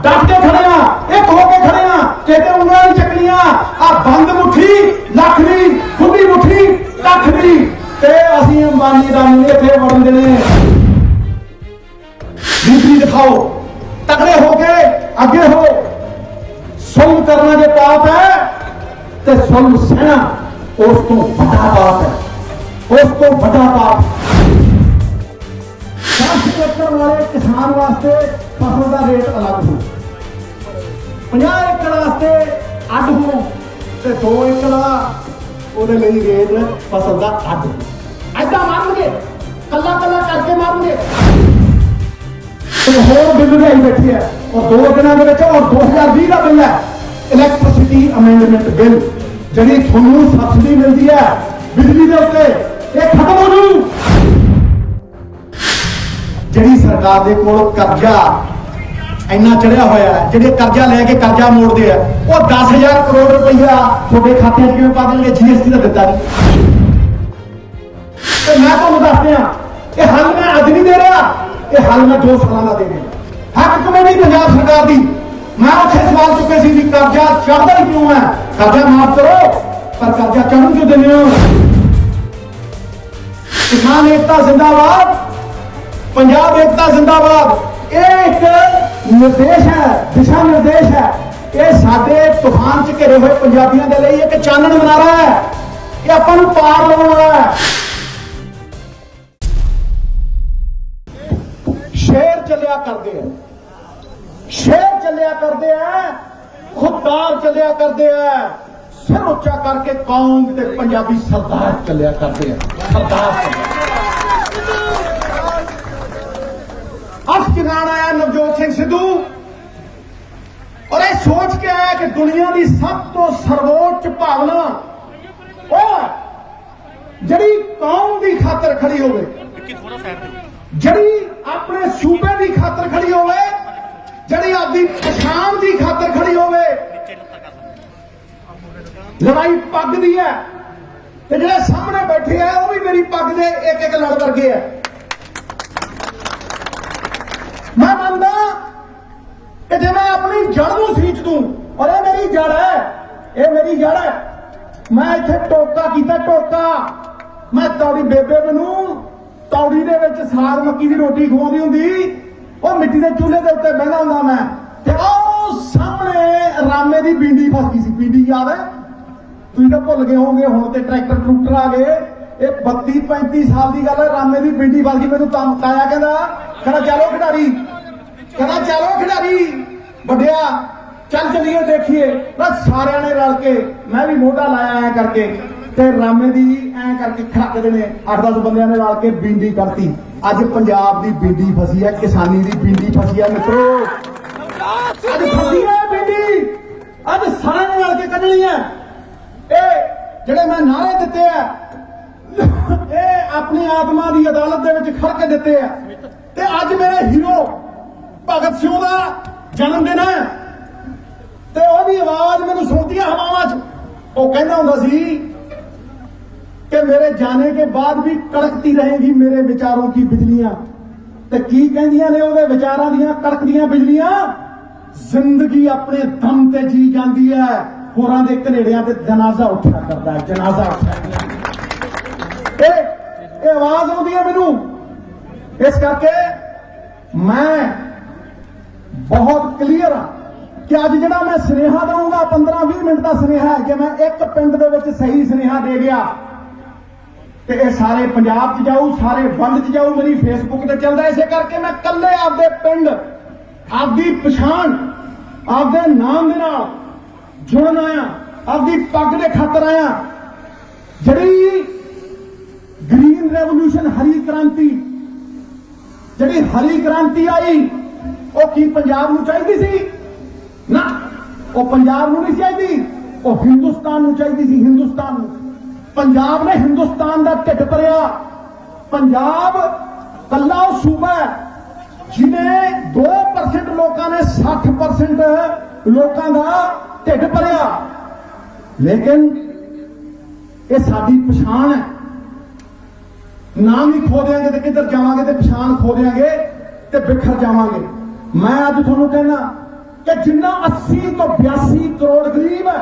डट के खड़े आ, एक होके खड़े आ, कहते उंगलां नहीं चकनियां, आ बंद मुट्ठी लख दी, खुली मुट्ठी कख दी, ते असीं अंबानी दा नहीं इत्थे वड़न देने। दूसरी दिखाओ, तगड़े होके अगे हो। सुल्ह करना जो पाप है ते सुल्ह सहना उस तो बड़ा पाप है, उस तो बड़ा पाप। 10 एकड़ वाले किसान वास्ते फसल का रेट अलग हो, 50 एकड़ वास्ते अड हो, ते 2 एकड़ ਉਹਦੇ ਲਈ ਰੇਟ फसल का ਅੱਡ ਹੋ। ऐसा मारनगे, कला कला करके मारनगे। एक होर बिल आई बैठी है और 2 दिनों के ਵਿੱਚ और 2020 का बिल है इलैक्ट्रिसिटी अमेंडमेंट बिल, ਜਿਹੜੀ ਤੁਹਾਨੂੰ ਸਬਸਿडी मिलती है बिजली के उत्ते, ये खत्म हो जू। ਜਿਹੜੀ ਸਰਕਾਰ ਦੇ ਕੋਲ ਕਰਜ਼ਾ ਇੰਨਾ ਚੜਿਆ ਹੋਇਆ ਹੈ, ਜਿਹੜੇ ਕਰਜ਼ਾ ਲੈ ਕੇ ਕਰਜ਼ਾ ਮੋੜਦੇ ਆ, ਉਹ 10,000 ਕਰੋੜ ਰੁਪਈਆ ਤੁਹਾਡੇ ਖਾਤੇ 'ਚ ਕਿਵੇਂ ਪਾ ਦੇਣਗੇ? GST ਦਾ ਦਿੱਤਾ ਨਹੀਂ। ਤੇ ਮੈਂ ਤੁਹਾਨੂੰ ਦੱਸਦੇ ਆ, ਇਹ ਹੱਲ ਮੈਂ ਅੱਜ ਨਹੀਂ ਦੇ ਰਿਹਾ, ਇਹ ਹੱਲ ਮੈਂ 2 ਸਾਲਾਂ ਦਾ ਦੇ ਰਿਹਾ। ਹੱਕ ਕਮੇਟੀ ਪੰਜਾਬ ਸਰਕਾਰ ਦੀ, ਮੈਂ ਉੱਥੇ ਸਵਾਲ ਚੁੱਕੇ ਸੀ ਵੀ ਕਰਜ਼ਾ ਚੜ੍ਹਦਾ ਹੀ ਕਿਉਂ ਹੈ? ਕਰਜ਼ਾ ਮਾਫ ਕਰੋ, ਪਰ ਕਰਜ਼ਾ ਚੜ੍ਹਨ ਕਿਉਂ ਦਿੰਦੇ ਹੋ? ਕਿਸਾਨ ਏਕਤਾ ਜ਼ਿੰਦਾਬਾਦ, ਪੰਜਾਬ ਏਕਤਾ ਜ਼ਿੰਦਾਬਾਦ। ਇਹ ਇੱਕ निर्देश है, दिशा निर्देश है। ये साडे तूफान च घिरे हुए पंजाबियों के लिए एक चानन मनारा है, ये अपन पार लाने वाला है। शेर चलिया करते हैं, शेर चलिया करते हैं, खुददार चलिया करते हैं, सिर उच्चा करके कौम ते पंजाबी सरदार चलिया करते हैं, सरदार। अस जगान आया नवजोत सिंह सिद्धू और ये सोच के आया कि दुनिया की सब तो सर्वोच्च भावना वो जड़ी कौम की खातर खड़ी होवे, जड़ी अपने सूबे की खातर खड़ी होवे, जड़ी आपकी पछाण की खातर खड़ी होवे। लड़ाई पग दी है, ते जिहड़े सामने बैठे है वो भी मेरी पग दे एक एक लड़ वर्गे है। मैं मानता कि जे मैं अपनी जड़ को सींच दूं, और ये मेरी जड़ है, ये मेरी जड़ है। मैं इत्थे टोका कीता, टोका मैं तौड़ी बेबे मैनू तौड़ी दे विच साग मक्की दी रोटी खवाउंदी हुंदी, वो मिट्टी दे चूल्हे दे उत्ते बहिंदा हुंदा मैं, ते ओ सामने रामे दी बिंडी फस गई सी। बिंडी याद है? तुसीं तां भुल गए होवोगे, हुण ते ट्रैक्टर ट्रूक्टर आ गए। ये 32-35 साल की गल है, रामे दी बिंडी फस गई। मैनू ताया कहना चलो खिडारी, कहना चलो खिडारी बढ़िया, चल चलिए देखिए। बस सारे ने रल के, मैं भी मोटा लाया ऐ करके, ते रामे दी ऐ करके खड़क देने 8-10 बंदियां ने रल के बिंडी करती। अज पंजाब दी बिंडी फसी है, किसानी दी बिंडी फसी है मित्रो, अज फसी है बिंडी, अज सारे ने रल के कढनी है। ये जेड़े मैं नारे दिते है, ये अपनी आत्मा की अदालत दे विच खड़ के दिते है। ते अज मेरे हीरो भगत सिंह का जन्मदिन है, ते ओहदी आवाज मैनूं सुणदी है हवावां च। वो कहंदा हुंदा सी कि मेरे जाने के बाद भी कड़कती रहेगी मेरे विचारों की बिजलियां। ते की कहंदियां ने ओहदे विचारां दियां कड़कदियां बिजलियां? जिंदगी अपने दम ते जी जाती है, होरां दे कनेड़ियां ते जनाजा उठिया करदा है, जनाजा उठिया। ये आवाज आउंदी है मैनूं, इस करके मैं बहुत क्लीयर हाँ कि अज जिहड़ा मैं सुनेहा दूंगा 15-20 मिनट का सुनेहा है कि मैं एक पिंड दे विच सही सुनेहा दे गया ते ये सारे पंजाब च जाऊ, सारे वंड च जाऊ, मेरी फेसबुक ते चलदा। इसे करके मैं कल्ले आपदे पिंड, आपदी पछाण, आपदे नाम दे नाल जुड़न आया, आपदी पग दे खातर आया। जिहड़ी ग्रीन रेवोल्यूशन, हरी क्रांति, जिहड़ी हरी क्रांति आई, वो की पंजाब नूं चाहीदी सी? ना, वो पंजाब नूं नहीं चाहीदी, वो हिंदुस्तान नूं चाहीदी सी, हिंदुस्तान नूं। पंजाब ने हिंदुस्तान का ढिड भरिया। पंजाब कल्ला सूबा है जिन्हें 2% लोगों ने 60% लोगों का ढिड भरिया। लेकिन ये साडी पछाण है, नाम ही खो देंगे तो किधर जावांगे, तो पछाण खो देंगे तो बिखर जावांगे। मैं अज तुहानूं कहना कि जिन्ना 80 तो 82 करोड़ गरीब है,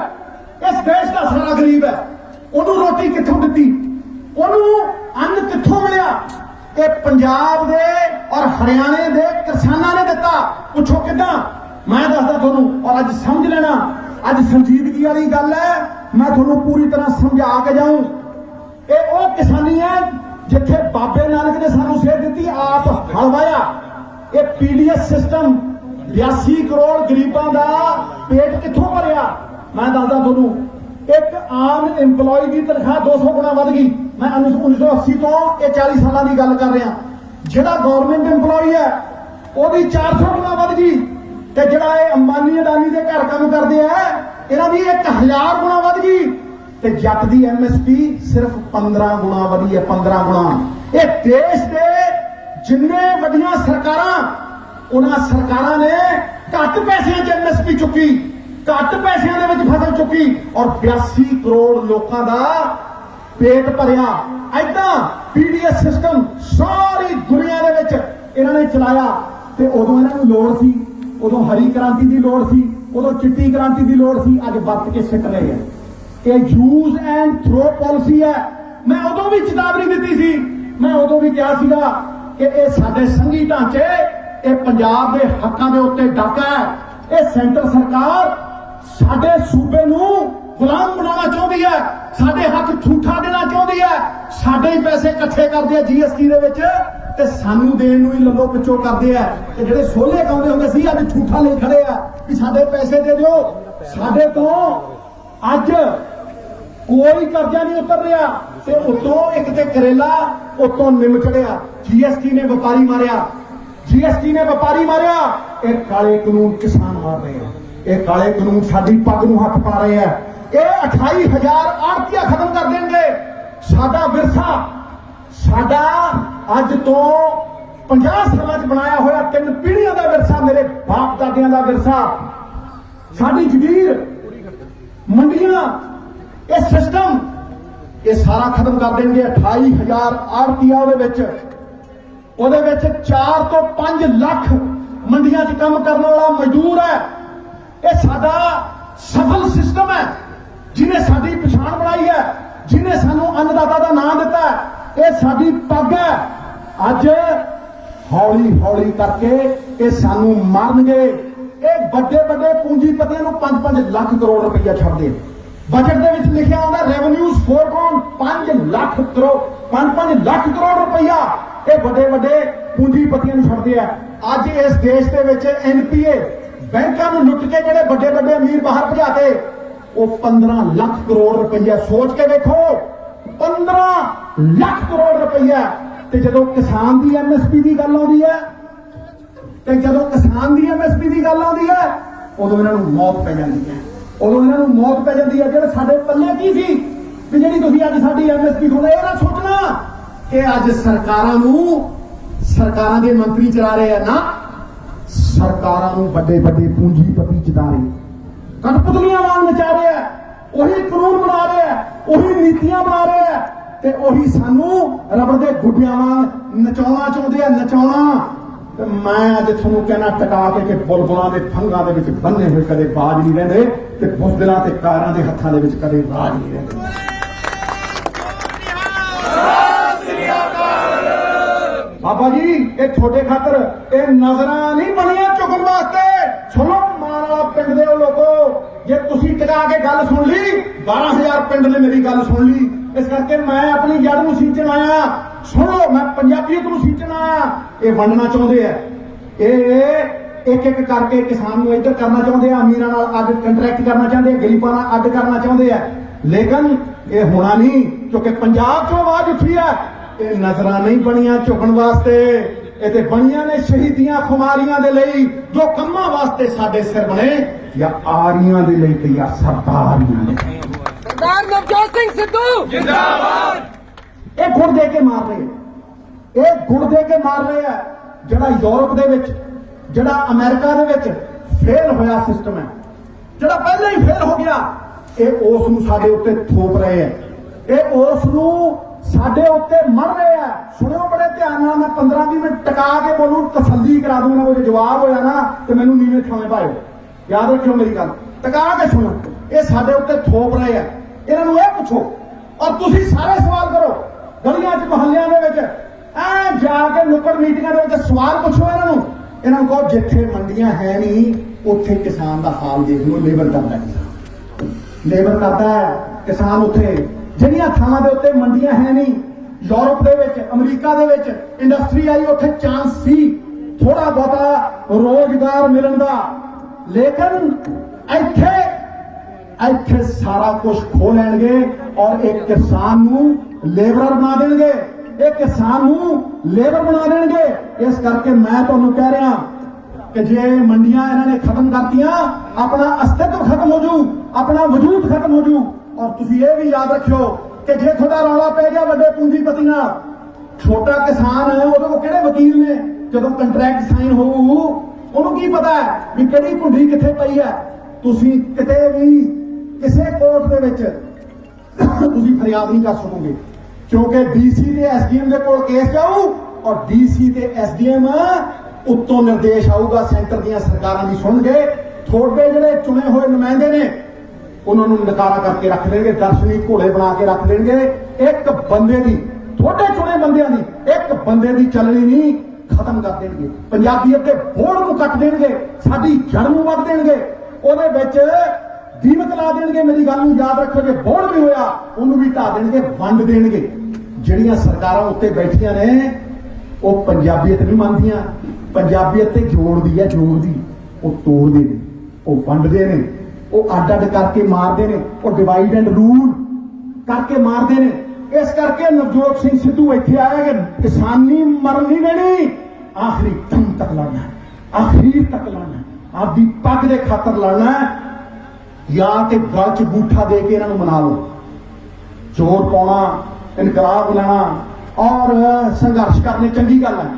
इस देश का सारा गरीब है, ਉਹਨੂੰ ਰੋਟੀ ਕਿੱਥੋਂ ਦਿੱਤੀ, ਉਹਨੂੰ ਅੰਨ ਕਿੱਥੋਂ ਮਿਲਿਆ? ਇਹ ਪੰਜਾਬ ਦੇ ਔਰ ਹਰਿਆਣੇ ਦੇ ਕਿਸਾਨਾਂ ਨੇ ਦਿੱਤਾ। ਪੁੱਛੋ ਕਿੱਦਾਂ? ਮੈਂ ਦੱਸਦਾ ਤੁਹਾਨੂੰ, ਔਰ ਅੱਜ ਸਮਝ ਲੈਣਾ, ਅੱਜ ਸੰਜੀਦਗੀ ਵਾਲੀ ਗੱਲ ਹੈ, ਮੈਂ ਤੁਹਾਨੂੰ ਪੂਰੀ ਤਰ੍ਹਾਂ ਸਮਝਾ ਕੇ ਜਾਊਂ। ਇਹ ਉਹ ਕਿਸਾਨੀ ਹੈ ਜਿੱਥੇ ਬਾਬੇ ਨਾਨਕ ਨੇ ਸਾਨੂੰ ਸੇਧ ਦਿੱਤੀ, ਆਪ ਹਲ ਵਾਹਿਆ। ਇਹ ਪੀਡੀਐਸ ਸਿਸਟਮ 82 ਕਰੋੜ ਗਰੀਬਾਂ ਦਾ ਪੇਟ ਕਿੱਥੋਂ ਭਰਿਆ? ਮੈਂ ਦੱਸਦਾ ਤੁਹਾਨੂੰ, ਇੱਕ ਆਮ EMPLOYE ਦੀ ਤਨਖਾਹ 200 ਗੁਣਾ ਵੱਧ ਗਈ। ਮੈਂ 1980 ਤੋਂ ਇਹ 40 ਸਾਲਾਂ ਦੀ ਗੱਲ ਕਰ ਰਿਹਾ। ਜਿਹੜਾ ਗਵਰਨਮੈਂਟ EMPLOYE ਹੈ ਉਹਦੀ 400 ਗੁਣਾ ਵੱਧ ਗਈ, ਤੇ ਜਿਹੜਾ ਇਹ ਅੰਬਾਨੀ ਅਡਾਨੀ ਦੇ ਘਰ ਕੰਮ ਕਰਦੇ ਆ ਇਹਨਾਂ ਦੀ 1000 ਗੁਣਾ ਵੱਧ ਗਈ, ਤੇ ਜੱਟ ਦੀ MSP ਸਿਰਫ 15 ਗੁਣਾ ਵਧੀ ਹੈ। 15 ਗੁਣਾ। ਇਹ ਦੇਸ਼ ਦੇ ਜਿੰਨੇ ਵੱਡੀਆਂ ਸਰਕਾਰਾਂ, ਉਹਨਾਂ ਸਰਕਾਰਾਂ ਨੇ ਘੱਟ ਪੈਸਿਆਂ 'ਚ MSP ਚੁੱਕੀ, ਘੱਟ ਪੈਸਿਆਂ ਦੇ ਵਿੱਚ ਫਸਲ ਚੁੱਕੀ, ਔਰ 82 ਕਰੋੜ ਲੋਕਾਂ ਦਾ ਪੇਟ ਭਰਿਆ। ਏਦਾਂ ਪੀਡੀਐਸ ਸਿਸਟਮ ਸਾਰੀ ਦੁਨੀਆ ਦੇ ਵਿੱਚ ਇਹਨਾਂ ਨੇ ਚਲਾਇਆ। ਤੇ ਉਦੋਂ ਇਹਨਾਂ ਨੂੰ ਲੋੜ ਸੀ, ਉਦੋਂ ਹਰੀ ਕ੍ਰਾਂਤੀ ਦੀ ਲੋੜ ਸੀ, ਉਦੋਂ ਚਿੱਟੀ ਕ੍ਰਾਂਤੀ ਦੀ ਲੋੜ ਸੀ। ਅੱਜ ਵਰਤ ਕੇ ਸਿੱਟ ਰਹੇ ਆ। ਇਹ ਯੂਜ਼ ਐਂਡ ਥਰੋ ਪਾਲਿਸੀ ਹੈ। ਮੈਂ ਉਦੋਂ ਵੀ ਚੇਤਾਵਨੀ ਦਿੱਤੀ ਸੀ, ਮੈਂ ਉਦੋਂ ਵੀ ਕਿਹਾ ਸੀਗਾ ਕਿ ਇਹ ਸਾਡੇ ਸੰਘੀ ਢਾਂਚੇ, ਇਹ ਪੰਜਾਬ ਦੇ ਹੱਕਾਂ ਦੇ ਉੱਤੇ ਡਾਕਾ ਹੈ। ਇਹ ਸੈਂਟਰ ਸਰਕਾਰ ਸਾਡੇ ਸੂਬੇ ਨੂੰ ਗੁਲਾਮ ਬਣਾਉਣਾ ਚਾਹੁੰਦੀ ਹੈ, ਸਾਡੇ ਹੱਥ ਠੂਠਾ ਦੇਣਾ ਚਾਹੁੰਦੀ ਹੈ, ਸਾਡੇ ਹੀ ਪੈਸੇ ਇਕੱਠੇ ਕਰਦੇ ਆ GST ਦੇ ਵਿੱਚ, ਤੇ ਸਾਨੂੰ ਦੇਣ ਨੂੰ ਹੀ ਲੱਲੋ ਪਿੱਛੋਂ ਕਰਦੇ ਆ। ਤੇ ਜਿਹੜੇ ਸੋਲੇ ਗਾਉਂਦੇ ਹੁੰਦੇ ਸੀ ਅੱਜ ਠੂਠਾ ਲਈ ਖੜੇ ਆ ਕਿ ਸਾਡੇ ਪੈਸੇ ਦੇ ਦਿਓ। ਸਾਡੇ ਤੋਂ ਅੱਜ ਕੋਈ ਕਰਜ਼ਾ ਨਹੀਂ ਉਤਰ ਰਿਹਾ, ਤੇ ਉਤੋਂ ਇੱਕ ਤੇ ਕਰੇਲਾ, ਉਤੋਂ ਨਿੰਮ ਚੜਿਆ। GST ਨੇ ਵਪਾਰੀ ਮਾਰਿਆ, GST ਨੇ ਵਪਾਰੀ ਮਾਰਿਆ। ਇਹ ਕਾਲੇ ਕਾਨੂੰਨ ਕਿਸਾਨ ਮਾਰ ਰਹੇ ਆ, ਇਹ ਕਾਲੇ ਕਾਨੂੰਨ ਸਾਡੀ ਪੱਗ ਨੂੰ ਹੱਥ ਪਾ ਰਹੇ ਆ। ਇਹ 28,000 ਆੜਤੀਆਂ ਖਤਮ ਕਰ ਦੇਣਗੇ। ਸਾਡਾ ਵਿਰਸਾ, ਸਾਡਾ ਅੱਜ ਤੋਂ 50 ਸਾਲਾਂ 'ਚ ਬਣਾਇਆ ਹੋਇਆ 3 ਪੀੜ੍ਹੀਆਂ ਦਾ ਵਿਰਸਾ, ਮੇਰੇ ਬਾਪ ਦਾਦਿਆਂ ਦਾ ਵਿਰਸਾ, ਸਾਡੀ ਜ਼ਗੀਰ, ਮੰਡੀਆਂ, ਇਹ ਸਿਸਟਮ, ਇਹ ਸਾਰਾ ਖਤਮ ਕਰ ਦੇਣਗੇ। 28,000 ਆੜਤੀਆਂ ਉਹਦੇ ਵਿੱਚ 4 ਤੋਂ 5 ਲੱਖ ਮੰਡੀਆਂ 'ਚ ਕੰਮ ਕਰਨ ਵਾਲਾ ਮਜ਼ਦੂਰ ਹੈ। ਇਹ ਸਾਡਾ ਸਫਲ ਸਿਸਟਮ ਹੈ, ਜਿਹਨੇ ਸਾਡੀ ਪਛਾਣ ਬਣਾਈ ਹੈ, ਜਿਹਨੇ ਸਾਨੂੰ ਅੰਨਦਾਤਾ ਦਾ ਨਾਮ ਦਿੱਤਾ ਹੈ। ਇਹ ਸਾਡੀ ਪੱਗ ਹੈ। ਅੱਜ ਹੌਲੀ ਹੌਲੀ ਕਰਕੇ ਇਹ ਸਾਨੂੰ ਮਾਰਨਗੇ। ਇਹ ਵੱਡੇ ਵੱਡੇ ਪੂੰਜੀਪਤੀਆਂ ਨੂੰ 5-5 ਲੱਖ ਕਰੋੜ ਰੁਪਈਆ ਛੱਡਦੇ। ਬਜਟ ਦੇ ਵਿੱਚ ਲਿਖਿਆ ਹੁੰਦਾ ਰੈਵਨਿਊਜ਼ 4.5 ਲੱਖ ਕਰੋੜ, 5-5 ਲੱਖ ਕਰੋੜ ਰੁਪਈਆ ਇਹ ਵੱਡੇ ਵੱਡੇ ਪੂੰਜੀਪਤੀਆਂ ਨੂੰ ਛੱਡਦੇ ਆ। ਅੱਜ ਇਸ ਦੇਸ਼ ਦੇ ਵਿੱਚ NPA ਬੈਂਕਾਂ ਨੂੰ ਲੁੱਟ ਕੇ ਜਿਹੜੇ ਵੱਡੇ ਵੱਡੇ ਅਮੀਰ ਬਾਹਰ ਭਜਾਤੇ, ਉਹ 15 ਲੱਖ ਕਰੋੜ ਰੁਪਈਆ। ਸੋਚ ਕੇ ਦੇਖੋ, 15 ਲੱਖ ਕਰੋੜ ਰੁਪਈਆ। ਤੇ ਜਦੋਂ ਕਿਸਾਨ ਦੀ MSP ਦੀ ਗੱਲ ਆਉਂਦੀ ਹੈ, ਤੇ ਜਦੋਂ ਕਿਸਾਨ ਦੀ MSP ਦੀ ਗੱਲ ਆਉਂਦੀ ਹੈ, ਉਦੋਂ ਇਹਨਾਂ ਨੂੰ ਮੌਤ ਪੈ ਜਾਂਦੀ ਹੈ। ਉਦੋਂ ਇਹਨਾਂ ਨੂੰ ਮੌਤ ਪੈ ਜਾਂਦੀ ਹੈ। ਜਿਹੜੇ ਸਾਡੇ ਪੱਲੇ ਕੀ ਸੀ ਵੀ ਜਿਹੜੀ ਤੁਸੀਂ ਅੱਜ ਸਾਡੀ MSP ਖੋਲੇ, ਇਹ ਨਾ ਸੋਚਣਾ ਕਿ ਅੱਜ ਸਰਕਾਰਾਂ ਦੇ ਮੰਤਰੀ ਚਲਾ ਰਹੇ ਆ ਨਾ, ਸਰਕਾਰਾਂ ਨੂੰ ਵੱਡੇ ਵੱਡੇ ਪੂੰਜੀਪਤੀ ਚਲਾ ਰਹੇ, ਕਠਪੁਤਲੀਆਂ ਵਾਂਗ ਨਚਾ ਰਹੇ ਆ। ਉਹੀ ਕਾਨੂੰਨ ਬਣਾ ਰਹੇ ਆ, ਉਹੀ ਨੀਤੀਆਂ ਬਣਾ ਰਹੇ ਆ, ਤੇ ਉਹੀ ਸਾਨੂੰ ਰਬੜ ਦੇ ਗੁੱਡਿਆਂ ਵਾਂਗ ਨਚਾਉਣਾ ਚਾਹੁੰਦੇ ਆ, ਨਚਾਉਣਾ। ਤੇ ਮੈਂ ਅੱਜ ਤੁਹਾਨੂੰ ਕਹਿਣਾ, ਟਕਾ ਕੇ ਕਿ ਬੁਲਬੁਲਾਂ ਦੇ ਫੰਗਾਂ ਦੇ ਵਿੱਚ ਬੰਨੇ ਹੋਏ ਕਦੇ ਬਾਜ ਨਹੀਂ ਰਹਿੰਦੇ, ਤੇ ਬੁਜ਼ਦਿਲਾਂ ਤੇ ਕਾਰਾਂ ਦੇ ਹੱਥਾਂ ਦੇ ਵਿੱਚ ਕਦੇ ਬਾਜ ਨਹੀਂ ਰਹਿੰਦੇ। ਬਾਬਾ ਜੀ, ਇਹ ਤੁਹਾਡੇ ਖਾਤਰ ਇਹ ਨਜ਼ਰਾਂ ਨਹੀਂ ਬਣੀਆਂ ਝੁਕਣ ਵਾਸਤੇ। ਸੁਣੋ ਮਾਣ ਵਾਲਾ ਪਿੰਡ ਦੇ ਲੋਕੋ, ਜੇ ਤੁਸੀਂ ਟਿਕਾ ਕੇ ਗੱਲ ਸੁਣ ਲਈ, 12,000 ਪਿੰਡ ਨੇ ਮੇਰੀ ਗੱਲ ਸੁਣ ਲਈ। ਇਸ ਕਰਕੇ ਮੈਂ ਆਪਣੀ ਜੜ ਨੂੰ ਸੀਂਚਣ ਆਇਆ। ਸੁਣੋ, ਮੈਂ ਪੰਜਾਬੀਅਤ ਨੂੰ ਸੀਂਚਣ ਆਇਆ। ਇਹ ਵੰਡਣਾ ਚਾਹੁੰਦੇ ਆ, ਇਹ ਇੱਕ ਇੱਕ ਕਰਕੇ ਕਿਸਾਨ ਨੂੰ ਇੱਧਰ ਕਰਨਾ ਚਾਹੁੰਦੇ ਆ, ਅਮੀਰਾਂ ਨਾਲ ਅੱਡ ਕੰਟਰੈਕਟ ਕਰਨਾ ਚਾਹੁੰਦੇ ਆ, ਗਰੀਬਾਂ ਨਾਲ ਅੱਡ ਕਰਨਾ ਚਾਹੁੰਦੇ ਆ। ਲੇਕਿਨ ਇਹ ਹੋਣਾ ਨਹੀਂ, ਕਿਉਂਕਿ ਪੰਜਾਬ 'ਚੋਂ ਆਵਾਜ਼ ਉੱਠੀ ਹੈ। ਇਹ ਨਜ਼ਰਾਂ ਨਹੀਂ ਬਣੀਆਂ ਝੁਕਣ ਵਾਸਤੇ, ਇਹ ਤੇ ਬਣੀਆਂ ਨੇ ਸ਼ਹੀਦੀਆਂ ਖੁਮਾਰੀਆਂ ਦੇ ਲਈ, ਜੋ ਕੰਮਾਂ ਵਾਸਤੇ ਸਾਡੇ ਸਿਰ ਬਣੇ, ਜਾਂ ਆਰੀਆਂ ਦੇ ਲਈ ਤੇ ਜਾਂ ਸਰਦਾਰੀਆਂ ਦੇ ਲਈ। ਸਰਦਾਰ ਨਵਜੋਤ ਸਿੰਘ ਸਿੱਧੂ ਜਿੰਦਾਬਾਦ। ਇਹ ਗੁੜ ਦੇ ਕੇ ਮਾਰ ਰਹੇ, ਇਹ ਗੁੜ ਦੇ ਕੇ ਮਾਰ ਰਹੇ ਆ। ਜਿਹੜਾ ਯੂਰਪ ਦੇ ਵਿੱਚ, ਜਿਹੜਾ ਅਮਰੀਕਾ ਦੇ ਵਿੱਚ ਫੇਲ ਹੋਇਆ ਸਿਸਟਮ ਹੈ, ਜਿਹੜਾ ਪਹਿਲਾਂ ਹੀ ਫੇਲ ਹੋ ਗਿਆ, ਇਹ ਉਸ ਨੂੰ ਸਾਡੇ ਉੱਤੇ ਥੋਪ ਰਹੇ ਆ। ਇਹ ਉਸ ਨੂੰ ਸਾਡੇ ਉੱਤੇ ਮਰ ਰਹੇ ਆ। ਸੁਣਿਓ ਬੜੇ ਧਿਆਨ ਨਾਲ, ਮੈਂ 15-20 ਮਿੰਟ ਟਿਕਾ ਕੇ ਬੋਲੂ, ਤਸੱਲੀ ਕਰਾ ਦੂੰਗਾ। ਉਹ ਜੇ ਜਵਾਬ ਹੋਇਆ ਨਾ ਤੇ ਮੈਨੂੰ ਨੀਵੇਂ ਥਾਵੇਂ ਪਾਇਓ। याद रखियो मेरी गल, टका के सुनो, ये साडे उत्ते थोप रहे हैं, इन्हां नूं इह पुछो और तुसीं सारे सवाल करो, गलियां च मोहल्लियां दे विच ऐ जाके नुक्कड़ मीटिंगां दे विच सवाल पुछो इन्हां नूं कहो जिथे मंडियां है नहीं उत्थे किसान दा हाल देख लो, लेबर करदा किसान, लेबर करदा है किसान उत्थे ਜਿਹੜੀਆਂ ਥਾਵਾਂ ਦੇ ਉੱਤੇ ਮੰਡੀਆਂ ਹੈ ਨਹੀਂ, ਯੂਰਪ ਦੇ ਵਿੱਚ ਅਮਰੀਕਾ ਦੇ ਵਿੱਚ ਇੰਡਸਟਰੀ ਆਈ, ਉੱਥੇ ਚਾਂਸ ਸੀ ਥੋੜਾ ਬਹੁਤਾ ਰੋਜ਼ਗਾਰ ਮਿਲਣ ਦਾ, ਲੇਕਿਨ ਇੱਥੇ ਸਾਰਾ ਕੁਝ ਖੋ ਲੈਣਗੇ ਔਰ ਇੱਕ ਕਿਸਾਨ ਨੂੰ ਲੇਬਰਰ ਬਣਾ ਦੇਣਗੇ, ਇਹ ਕਿਸਾਨ ਨੂੰ ਲੇਬਰ ਬਣਾ ਦੇਣਗੇ। ਇਸ ਕਰਕੇ ਮੈਂ ਤੁਹਾਨੂੰ ਕਹਿ ਰਿਹਾ ਕਿ ਜੇ ਮੰਡੀਆਂ ਇਹਨਾਂ ਨੇ ਖਤਮ ਕਰਤੀਆਂ ਆਪਣਾ ਅਸਤਿਤਵ ਖਤਮ ਹੋ ਜੂ, ਆਪਣਾ ਵਜੂਦ ਖਤਮ ਹੋ ਜੂ। ਔਰ ਤੁਸੀਂ ਇਹ ਵੀ ਯਾਦ ਰੱਖਿਓ ਕਿ ਜੇ ਤੁਹਾਡਾ ਰੌਲਾ ਪੈ ਗਿਆ ਵੱਡੇ ਪੂੰਜੀਪਤੀ ਨਾਲ, ਛੋਟਾ ਕਿਸਾਨ ਉਹਦੇ ਕੋਲ ਕਿਹੜੇ ਵਕੀਲ ਨੇ, ਜਦੋਂ ਕੰਟਰੈਕਟ ਸਾਈਨ ਹੋਊ ਉਹਨੂੰ ਕੀ ਪਤਾ ਹੈ ਵੀ ਕਿਹੜੀ ਭੁੰਡੀ ਕਿੱਥੇ ਪਈ ਹੈ। ਤੁਸੀਂ ਕਿਤੇ ਵੀ ਕਿਸੇ ਕੋਰਟ ਦੇ ਵਿੱਚ ਤੁਸੀਂ ਫਰਿਆਦ ਨਹੀਂ ਕਰ ਸਕੋਗੇ, ਕਿਉਂਕਿ ਡੀਸੀ ਤੇ ਐਸਡੀਐਮ ਦੇ ਕੋਲ ਕੇਸ ਜਾਊ ਔਰ ਡੀਸੀ ਤੇ ਐਸਡੀਐਮ ਉੱਤੋਂ ਨਿਰਦੇਸ਼ ਆਊਗਾ ਸੈਂਟਰ ਦੀਆਂ ਸਰਕਾਰਾਂ ਦੀ ਸੁਣਨਗੇ, ਤੁਹਾਡੇ ਜਿਹੜੇ ਚੁਣੇ ਹੋਏ ਨੁਮਾਇੰਦੇ ਨੇ ਉਹਨਾਂ ਨੂੰ ਨਕਾਰਾ ਕਰਕੇ ਰੱਖ ਦੇਣਗੇ, ਦਰਸ਼ਨੀ ਘੋੜੇ ਬਣਾ ਕੇ ਰੱਖ ਦੇਣਗੇ। ਇੱਕ ਬੰਦੇ ਦੀ, ਤੁਹਾਡੇ ਚੁਣੇ ਬੰਦਿਆਂ ਦੀ ਇੱਕ ਬੰਦੇ ਦੀ ਚੱਲਣੀ ਨਹੀਂ, ਖਤਮ ਕਰ ਦੇਣਗੇ। ਪੰਜਾਬੀਅਤ ਦੇ ਬੋੜ ਨੂੰ ਕੱਟ ਦੇਣਗੇ, ਸਾਡੀ ਜੜ ਨੂੰ ਵੱਢ ਦੇਣਗੇ, ਉਹਦੇ ਵਿੱਚ ਦੀਮਕ ਲਾ ਦੇਣਗੇ। ਮੇਰੀ ਗੱਲ ਨੂੰ ਯਾਦ ਰੱਖੋ, ਜੇ ਬੋੜ ਵੀ ਹੋਇਆ ਉਹਨੂੰ ਵੀ ਢਾ ਦੇਣਗੇ, ਵੰਡ ਦੇਣਗੇ। ਜਿਹੜੀਆਂ ਸਰਕਾਰਾਂ ਉੱਤੇ ਬੈਠੀਆਂ ਨੇ ਉਹ ਪੰਜਾਬੀਅਤ ਨਹੀਂ ਮੰਨਦੀਆਂ, ਪੰਜਾਬੀਅਤ ਤੇ ਜੋੜਦੀ ਹੈ, ਜੋੜਦੀ, ਉਹ ਤੋੜਦੇ ਨੇ, ਉਹ ਵੰਡਦੇ ਨੇ, ਉਹ ਅੱਡ ਕਰਕੇ ਮਾਰਦੇ ਨੇ, ਉਹ ਡਿਵਾਈਡ ਐਂਡ ਰੂਲ ਕਰਕੇ ਮਾਰਦੇ ਨੇ। ਇਸ ਕਰਕੇ ਨਵਜੋਤ ਸਿੰਘ ਸਿੱਧੂ ਇੱਥੇ ਆਇਆ ਕਿ ਕਿਸਾਨੀ ਮਰਨ ਨਹੀਂ ਦੇਣੀ, ਆਖਰੀ ਦਮ ਤੱਕ ਲੜਨਾ, ਆਖਰੀ ਤੱਕ ਲੜਨਾ, ਆਪਦੀ ਪੱਗ ਦੇ ਖਾਤਰ ਲੜਨਾ, ਜਾਂ ਤੇ ਗਲ 'ਚ ਬੂਠਾ ਦੇ ਕੇ ਇਹਨਾਂ ਨੂੰ ਮਨਾ ਲਓ। ਜ਼ੋਰ ਪਾਉਣਾ, ਇਨਕਲਾਬ ਲੈਣਾ ਔਰ ਸੰਘਰਸ਼ ਕਰਨੇ ਚੰਗੀ ਗੱਲ ਹੈ,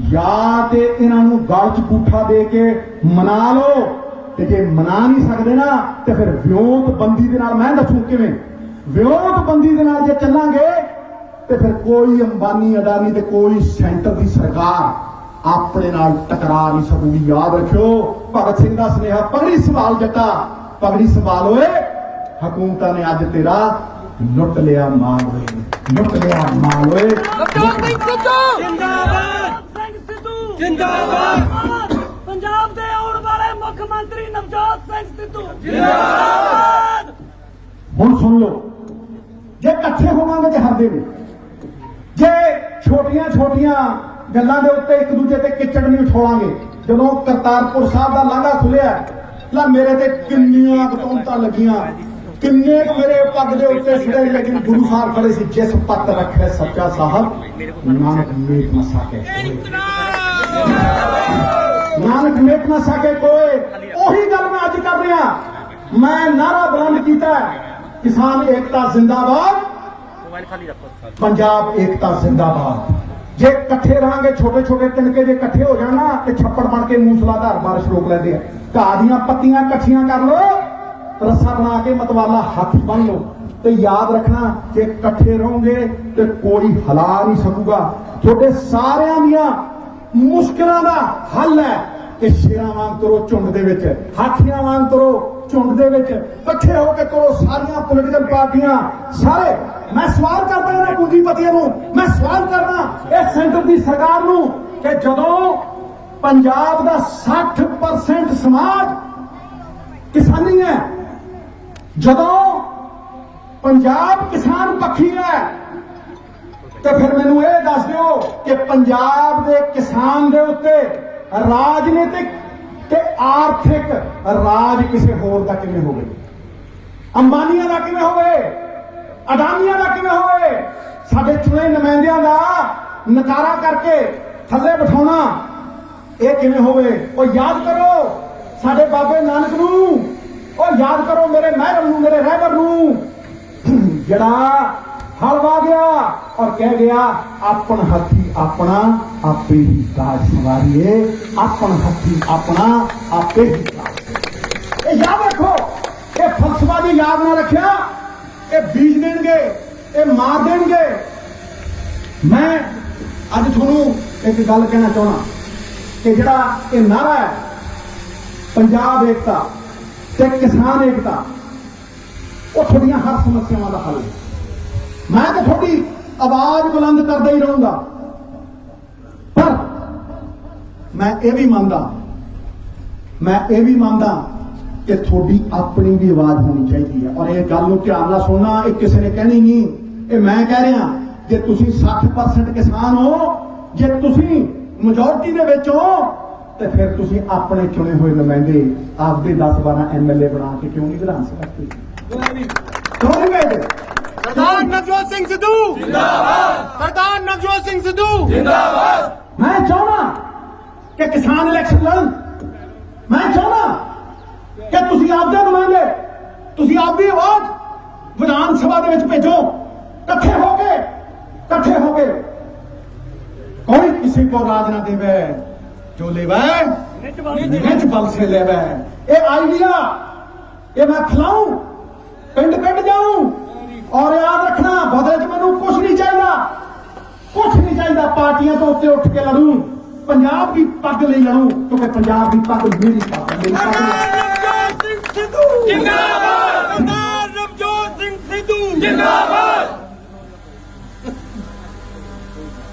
ਜਾਂ ਤੇ ਇਹਨਾਂ ਨੂੰ ਗਲ 'ਚ ਬੂਠਾ ਦੇ ਕੇ ਮਨਾ ਲਓ। ਤੇ ਜੇ ਮਨਾ ਨਹੀਂ ਸਕਦੇ ਨਾ ਤੇ ਫਿਰ ਵਿਉਂਤਬੰਦੀ ਦੇ ਨਾਲ, ਮੈਂ ਦੱਸੂ ਕਿਵੇਂ, ਵਿਉਂਤਬੰਦੀ ਦੇ ਨਾਲ ਜੇ ਚੱਲਾਂਗੇ ਤੇ ਫਿਰ ਕੋਈ ਅੰਬਾਨੀ ਅਡਾਨੀ ਤੇ ਕੋਈ ਸੈਂਟਰ ਦੀ ਸਰਕਾਰ ਆਪਣੇ ਨਾਲ ਟਕਰਾ ਨਹੀਂ ਸਕੂਗੀ। ਯਾਦ ਰੱਖਿਓ ਭਗਤ ਸਿੰਘ ਦਾ ਸੁਨੇਹਾ, ਪਗੜੀ ਸੰਭਾਲ ਜੱਟਾ, ਪਗੜੀ ਸੰਭਾਲ ਓਏ, ਹਕੂਮਤਾਂ ਨੇ ਅੱਜ ਤੇਰਾ ਲੁੱਟ ਲਿਆ ਮਾਲ ਓਏ, ਲੁੱਟ ਲਿਆ ਮਾਲ ਓਏ। ਨਵਜੋਤ ਸਿੰਘ ਸਿੱਧੂ ਜਿੰਦਾਬਾਦ, ਸਿੰਘ ਸਿੱਧੂ ਜਿੰਦਾਬਾਦ, ਪੰਜਾਬ ਦੇ ਆਉਣ ਵਾਲੇ ਮੁੱਖ ਮੰਤਰੀ ਨਵਜੋਤ ਸਿੰਘ ਸਿੱਧੂ ਜਿੰਦਾਬਾਦ। ਹੁਣ ਸੁਣ ਲਓ, ਜੇ ਇਕੱਠੇ ਹੋਵਾਂਗੇ ਤੇ ਹਰਦੇ ਨੇ, ਜੇ ਛੋਟੀਆਂ ਛੋਟੀਆਂ ਗੱਲਾਂ ਦੇ ਉੱਤੇ ਇੱਕ ਦੂਜੇ ਤੇ ਕਿਚੜ ਨਹੀਂ ਉਛੋਲਾਂਗੇ। ਜਦੋਂ ਕਰਤਾਰਪੁਰ ਸਾਹਿਬ ਦਾ ਲਾਂਘਾ ਖੁੱਲਿਆ, ਲਾ ਮੇਰੇ ਤੇ ਕਿੰਨੀਆਂ ਬਤੌਂਤਾਂ ਲੱਗੀਆਂ, ਕਿੰਨੇ ਮੇਰੇ ਪੱਗ ਦੇ ਉੱਤੇ ਸਿਰੇ, ਲੇਕਿਨ ਗੁਰੂ ਸਾਹਿਬ ਖੜੇ ਸੀ, ਜਿਸ ਪੱਤ ਰੱਖੇ ਸੱਚਾ ਸਾਹਿਬ ਨਾਨਕ ਮੇਟ ਨਾ ਸਾਕੇ, ਨਾਨਕ ਮੇਟ ਨਾ ਸਾਕੇ ਕੋਏ। ਉਹੀ ਗੱਲ ਮੈਂ ਅੱਜ ਕਰ ਰਿਹਾ, ਮੈਂ ਨਾਰਾ ਬੁਲੰਦ ਕੀਤਾ, ਕਿਸਾਨ ਏਕਤਾ ਜ਼ਿੰਦਾਬਾਦ, ਪੰਜਾਬ ਏਕਤਾ ਜ਼ਿੰਦਾਬਾਦ। ਜੇ ਇਕੱਠੇ ਰਹਾਂਗੇ, ਛੋਟੇ ਛੋਟੇ ਤਿਣਕੇ ਜੇ ਇਕੱਠੇ ਹੋ ਜਾਣ ਨਾ ਤੇ ਛੱਪੜ ਬਣ ਕੇ ਮੂਸਲਾਧਾਰ ਬਾਰਿਸ਼ ਰੋਕ ਲੈਂਦੇ ਆ। ਘਾਹ ਦੀਆਂ ਪੱਤੀਆਂ ਇਕੱਠੀਆਂ ਕਰ ਲਓ, ਰੱਸਾ ਬਣਾ ਕੇ ਮਤਵਾਲਾ ਹੱਥ ਬੰਨ ਲਓ, ਤੇ ਯਾਦ ਰੱਖਣਾ ਜੇ ਇਕੱਠੇ ਰਹੋਗੇ ਤੇ ਕੋਈ ਹਿਲਾ ਨਹੀਂ ਸਕੂਗਾ। ਤੁਹਾਡੇ ਸਾਰਿਆਂ ਦੀਆਂ ਮੁਸ਼ਕਿਲਾਂ ਦਾ ਹੱਲ ਹੈ ਕਿ ਸ਼ੇਰਾਂ ਵਾਂਗ ਤੁਰੋ ਝੁੰਡ ਦੇ ਵਿੱਚ, ਹਾਥੀਆਂ ਵਾਂਗ ਤੁਰੋ ਝੁੰਡ ਦੇ ਵਿੱਚ, ਇਕੱਠੇ ਹੋ ਕੇ ਤੁਰੋ ਸਾਰੀਆਂ ਪੋਲੀਟੀਕਲ ਪਾਰਟੀਆਂ, ਸਾਰੇ। ਮੈਂ ਸਵਾਲ ਕਰਦਾ ਇਹਨਾਂ ਪੂੰਜੀਪਤੀਆਂ ਨੂੰ, ਮੈਂ ਸਵਾਲ ਕਰਦਾ ਇਹ ਸੈਂਟਰ ਦੀ ਸਰਕਾਰ ਨੂੰ ਕਿ ਜਦੋਂ ਪੰਜਾਬ ਦਾ 60% ਸਮਾਜ ਕਿਸਾਨੀ ਹੈ, ਜਦੋਂ ਪੰਜਾਬ ਕਿਸਾਨ ਪੱਖੀ ਹੈ, ਤੇ ਫਿਰ ਮੈਨੂੰ ਇਹ ਦੱਸ ਦਿਓ ਕਿ ਪੰਜਾਬ ਦੇ ਕਿਸਾਨ ਦੇ ਉੱਤੇ ਰਾਜਨੀਤਿਕ ਤੇ ਆਰਥਿਕ ਰਾਜ ਕਿਸੇ ਹੋਰ ਦਾ ਕਿਵੇਂ ਹੋਵੇ? ਅੰਬਾਨੀਆਂ ਦਾ ਕਿਵੇਂ ਹੋਵੇ? ਅਡਾਨੀਆਂ ਦਾ ਕਿਵੇਂ ਹੋਵੇ? ਸਾਡੇ ਚੁਣੇ ਨੁਮਾਇੰਦਿਆਂ ਦਾ ਨਕਾਰਾ ਕਰਕੇ ਥੱਲੇ ਬਿਠਾਉਣਾ ਇਹ ਕਿਵੇਂ ਹੋਵੇ? ਉਹ ਯਾਦ ਕਰੋ ਸਾਡੇ ਬਾਬੇ ਨਾਨਕ ਨੂੰ, ਉਹ ਯਾਦ ਕਰੋ ਮੇਰੇ ਮਹਿਰਮ ਨੂੰ, ਮੇਰੇ ਰਹਿਬਰ ਨੂੰ, ਜਿਹੜਾ ਹਲਵਾ ਗਿਆ ਔਰ ਕਹਿ ਗਿਆ ਆਪਣ ਹੱਥੀ ਆਪਣਾ ਆਪੇ ਹੀ ਰਾਜ ਸੰਵਾਰੀਏ, ਆਪਣ ਹੱਥੀ ਆਪਣਾ ਆਪੇ ਹੀ ਰਾਜ। ਇਹ ਯਾਦ ਰੱਖੋ, ਇਹ ਫਲਸਫਾ ਦੀ ਯਾਦ ਨਾ ਰੱਖਿਆ, ਇਹ ਬੀਜ ਦੇਣਗੇ, ਇਹ ਮਾਰ ਦੇਣਗੇ। ਮੈਂ ਅੱਜ ਤੁਹਾਨੂੰ ਇੱਕ ਗੱਲ ਕਹਿਣਾ ਚਾਹੁੰਦਾ ਕਿ ਜਿਹੜਾ ਇਹ ਨਾਰਾ ਹੈ ਪੰਜਾਬ ਏਕਤਾ, ਤੇ ਕਿਸਾਨ ਏਕਤਾ ਉਹ ਤੁਹਾਡੀਆਂ ਹਰ ਸਮੱਸਿਆਵਾਂ ਦਾ ਹੱਲ ਹੈ। ਮੈਂ ਤਾਂ ਤੁਹਾਡੀ ਆਵਾਜ਼ ਬੁਲੰਦ ਕਰਦਾ ਹੀ ਰਹੂੰਗਾ, ਪਰ ਮੈਂ ਇਹ ਵੀ ਮੰਨਦਾ ਕਿ ਤੁਹਾਡੀ ਆਪਣੀ ਵੀ ਆਵਾਜ਼ ਹੋਣੀ ਚਾਹੀਦੀ ਹੈ। ਔਰ ਇਹ ਗੱਲ ਨੂੰ ਧਿਆਨ ਨਾਲ ਸੁਣਨਾ, ਇਹ ਕਿਸੇ ਨੇ ਕਹਿਣੀ ਨਹੀਂ, ਇਹ ਮੈਂ ਕਹਿ ਰਿਹਾ। ਜੇ ਤੁਸੀਂ 60% ਕਿਸਾਨ ਹੋ, ਜੇ ਤੁਸੀਂ ਮੈਜੋਰਟੀ ਦੇ ਵਿੱਚ ਹੋ, ਤੇ ਫਿਰ ਤੁਸੀਂ ਆਪਣੇ ਚੁਣੇ ਹੋਏ ਨੁਮਾਇੰਦੇ ਆਪਦੇ 10-12 ਐਮਐਲਏ ਬਣਾ ਕੇ ਕਿਉਂ ਨਹੀਂ ਵਿਧਾਨ ਸਭਾ ਚ ਕਿਉਂ ਨਹੀਂ ਭੇਜਦੇ? ਸਰਦਾਰ ਨਵਜੋਤ ਸਿੰਘ ਸਿੱਧੂ ਜਿੰਦਾਬਾਦ। ਸਰਦਾਰ ਨਵਜੋਤ ਸਿੰਘ ਸਿੱਧੂ ਜਿੰਦਾਬਾਦ। ਮੈਂ ਚਾਹੁੰਦਾ ਕਿ ਕਿਸਾਨ ਇਲੈਕਸ਼ਨ ਲੜਨ। ਮੈਂ ਚਾਹੁੰਦਾ ਕਿ ਤੁਸੀਂ ਆਪਦੇ ਨੁਮਾਇੰਦੇ, ਤੁਸੀਂ ਆਪਦੀ ਆਵਾਜ਼ ਵਿਧਾਨ ਸਭਾ ਦੇ ਵਿੱਚ ਭੇਜੋ, ਇਕੱਠੇ ਹੋ ਕੇ। कोई किसी को राज ना देवे, जो लेवे निज बल से लेवे। ये आइडिया ये मैं खिलाऊं, पिंड जाऊं, और याद रखना बदले च मैनू कुछ नहीं चाहिए। पार्टियां तो उत्ते उठ के लड़ूं, पंजाब की पग ले लड़ूं, क्योंकि पंजाब की पग मेरी पग है। नवजोत सिंह सिद्धू जिंदाबाद। सरदार नवजोत सिंह सिद्धू जिंदाबाद।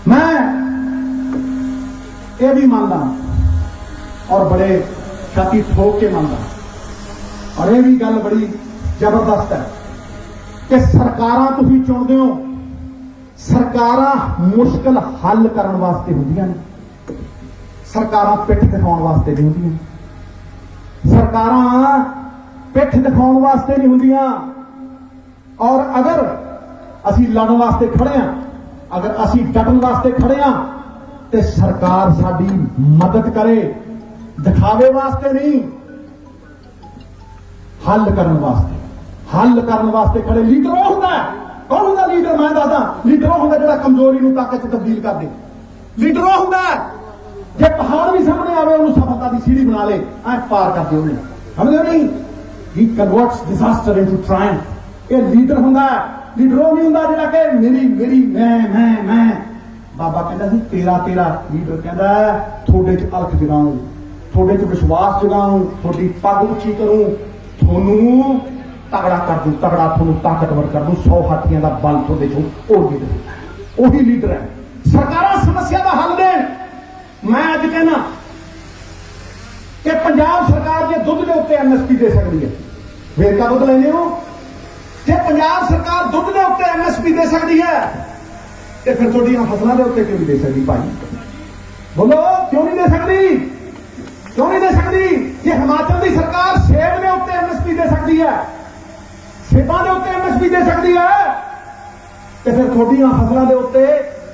मैं ये भी मानता और बड़े छाती ठोक के मानता, और ये भी गल बड़ी जबरदस्त है कि सरकारां तुसीं चुनदे हो, सरकारां मुश्किल हल करन वास्ते हुंदियां ने, सरकारां पिठ दिखाउण वास्ते नहीं हुंदियां। सरकारां पिठ दिखाउण वास्ते नहीं हुंदियां। और अगर असीं लड़न वास्ते खड़े हां, अगर असीं डटन वास्ते खड़े हां, ते सरकार साडी मदद करे, दिखावे वास्ते नहीं, हल करन वास्ते खड़े। लीडर वो हुंदा है, कौन हुंदा लीडर? मैं दसदा, लीडर वो हुंदा जिहड़ा कमजोरी नूं ताकत च तब्दील कर दे। लीडर वो हुंदा है जे पहाड़ भी सामने आवे उन्हें सफलता की सीढ़ी बना ले, ऐ पार कर दे उन्हें। समझदे नहीं? ही कन्वर्ट्स डिजास्टर इनटू ट्रायम्फ। ये लीडर हुंदा है। लीडर वो नहीं हुंदा जिहड़ा कि मेरी मैं बाबा कहता सी तेरा लीडर कहता है थोड़े च अलख जगाऊं, थोड़े च विश्वास जगाऊं, थोड़ी पग उच्ची करूं, थोनू तगड़ा कर दूं, थोनू ताकतवर कर दूं, 100 हाथियों का बल थोड़े चो। ओही लीडर है। सरकारां समस्या का हल देन। मैं अज कहना कि पंजाब सरकार जे दुध के उत्ते MSP दे सकती है, वेरका दुध लेने हो, जे पंजाब सरकार दुध के उत्ते MSP दे सकती है, तो फिर थोड़ियां फसलों के उत्ते क्यों नहीं दे सकती? भाई बोलो, क्यों नहीं दे सकती? जे हिमाचल की सरकार सेब के उत्ते MSP दे सकती है, सेबां के उत्ते MSP दे सकती है, तो फिर थोड़ियां फसलों के उत्ते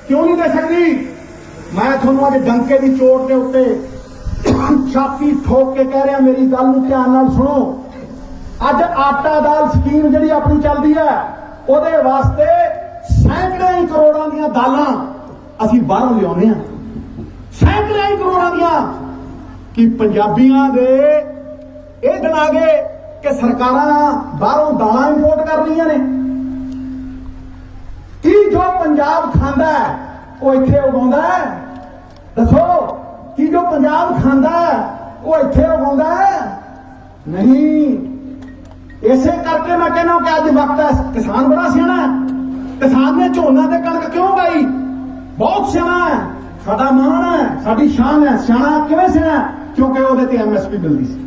क्यों नहीं दे सकती? मैं थोनू अज डंके की चोट के उत्ते छाती ठोक के कह रहा, मेरी गल नूं ध्यान नाल सुनो। अज आटा दाल स्कीम जिहड़ी अपनी चलदी है, उहदे वास्ते सैकड़े करोड़ां दीयां दालां असीं बाहरों लियाउने आ, सैकड़े करोड़ां दीयां। कि पंजाबियां दे ये दिन आ गए कि सरकारां बाहरों दालां इंपोर्ट कर रहीआं ने। कि जो पंजाब खांदा है वो इत्थे उगाउंदा है? दसो, कि जो पंजाब खांदा है वो इत्थे उगाउंदा है? नहीं। इसे करके मैं कहना कि अज वक्त है, किसान बड़ा सियाणा है। किसान ने झोना ते कणक क्यों उगाई? बहुत सियाणा है, साडा मान है, साडी शान है। सियाणा किवें सियाणा? क्योंकि ਉਹਦੇ ਤੇ MSP ਮਿਲਦੀ ਸੀ।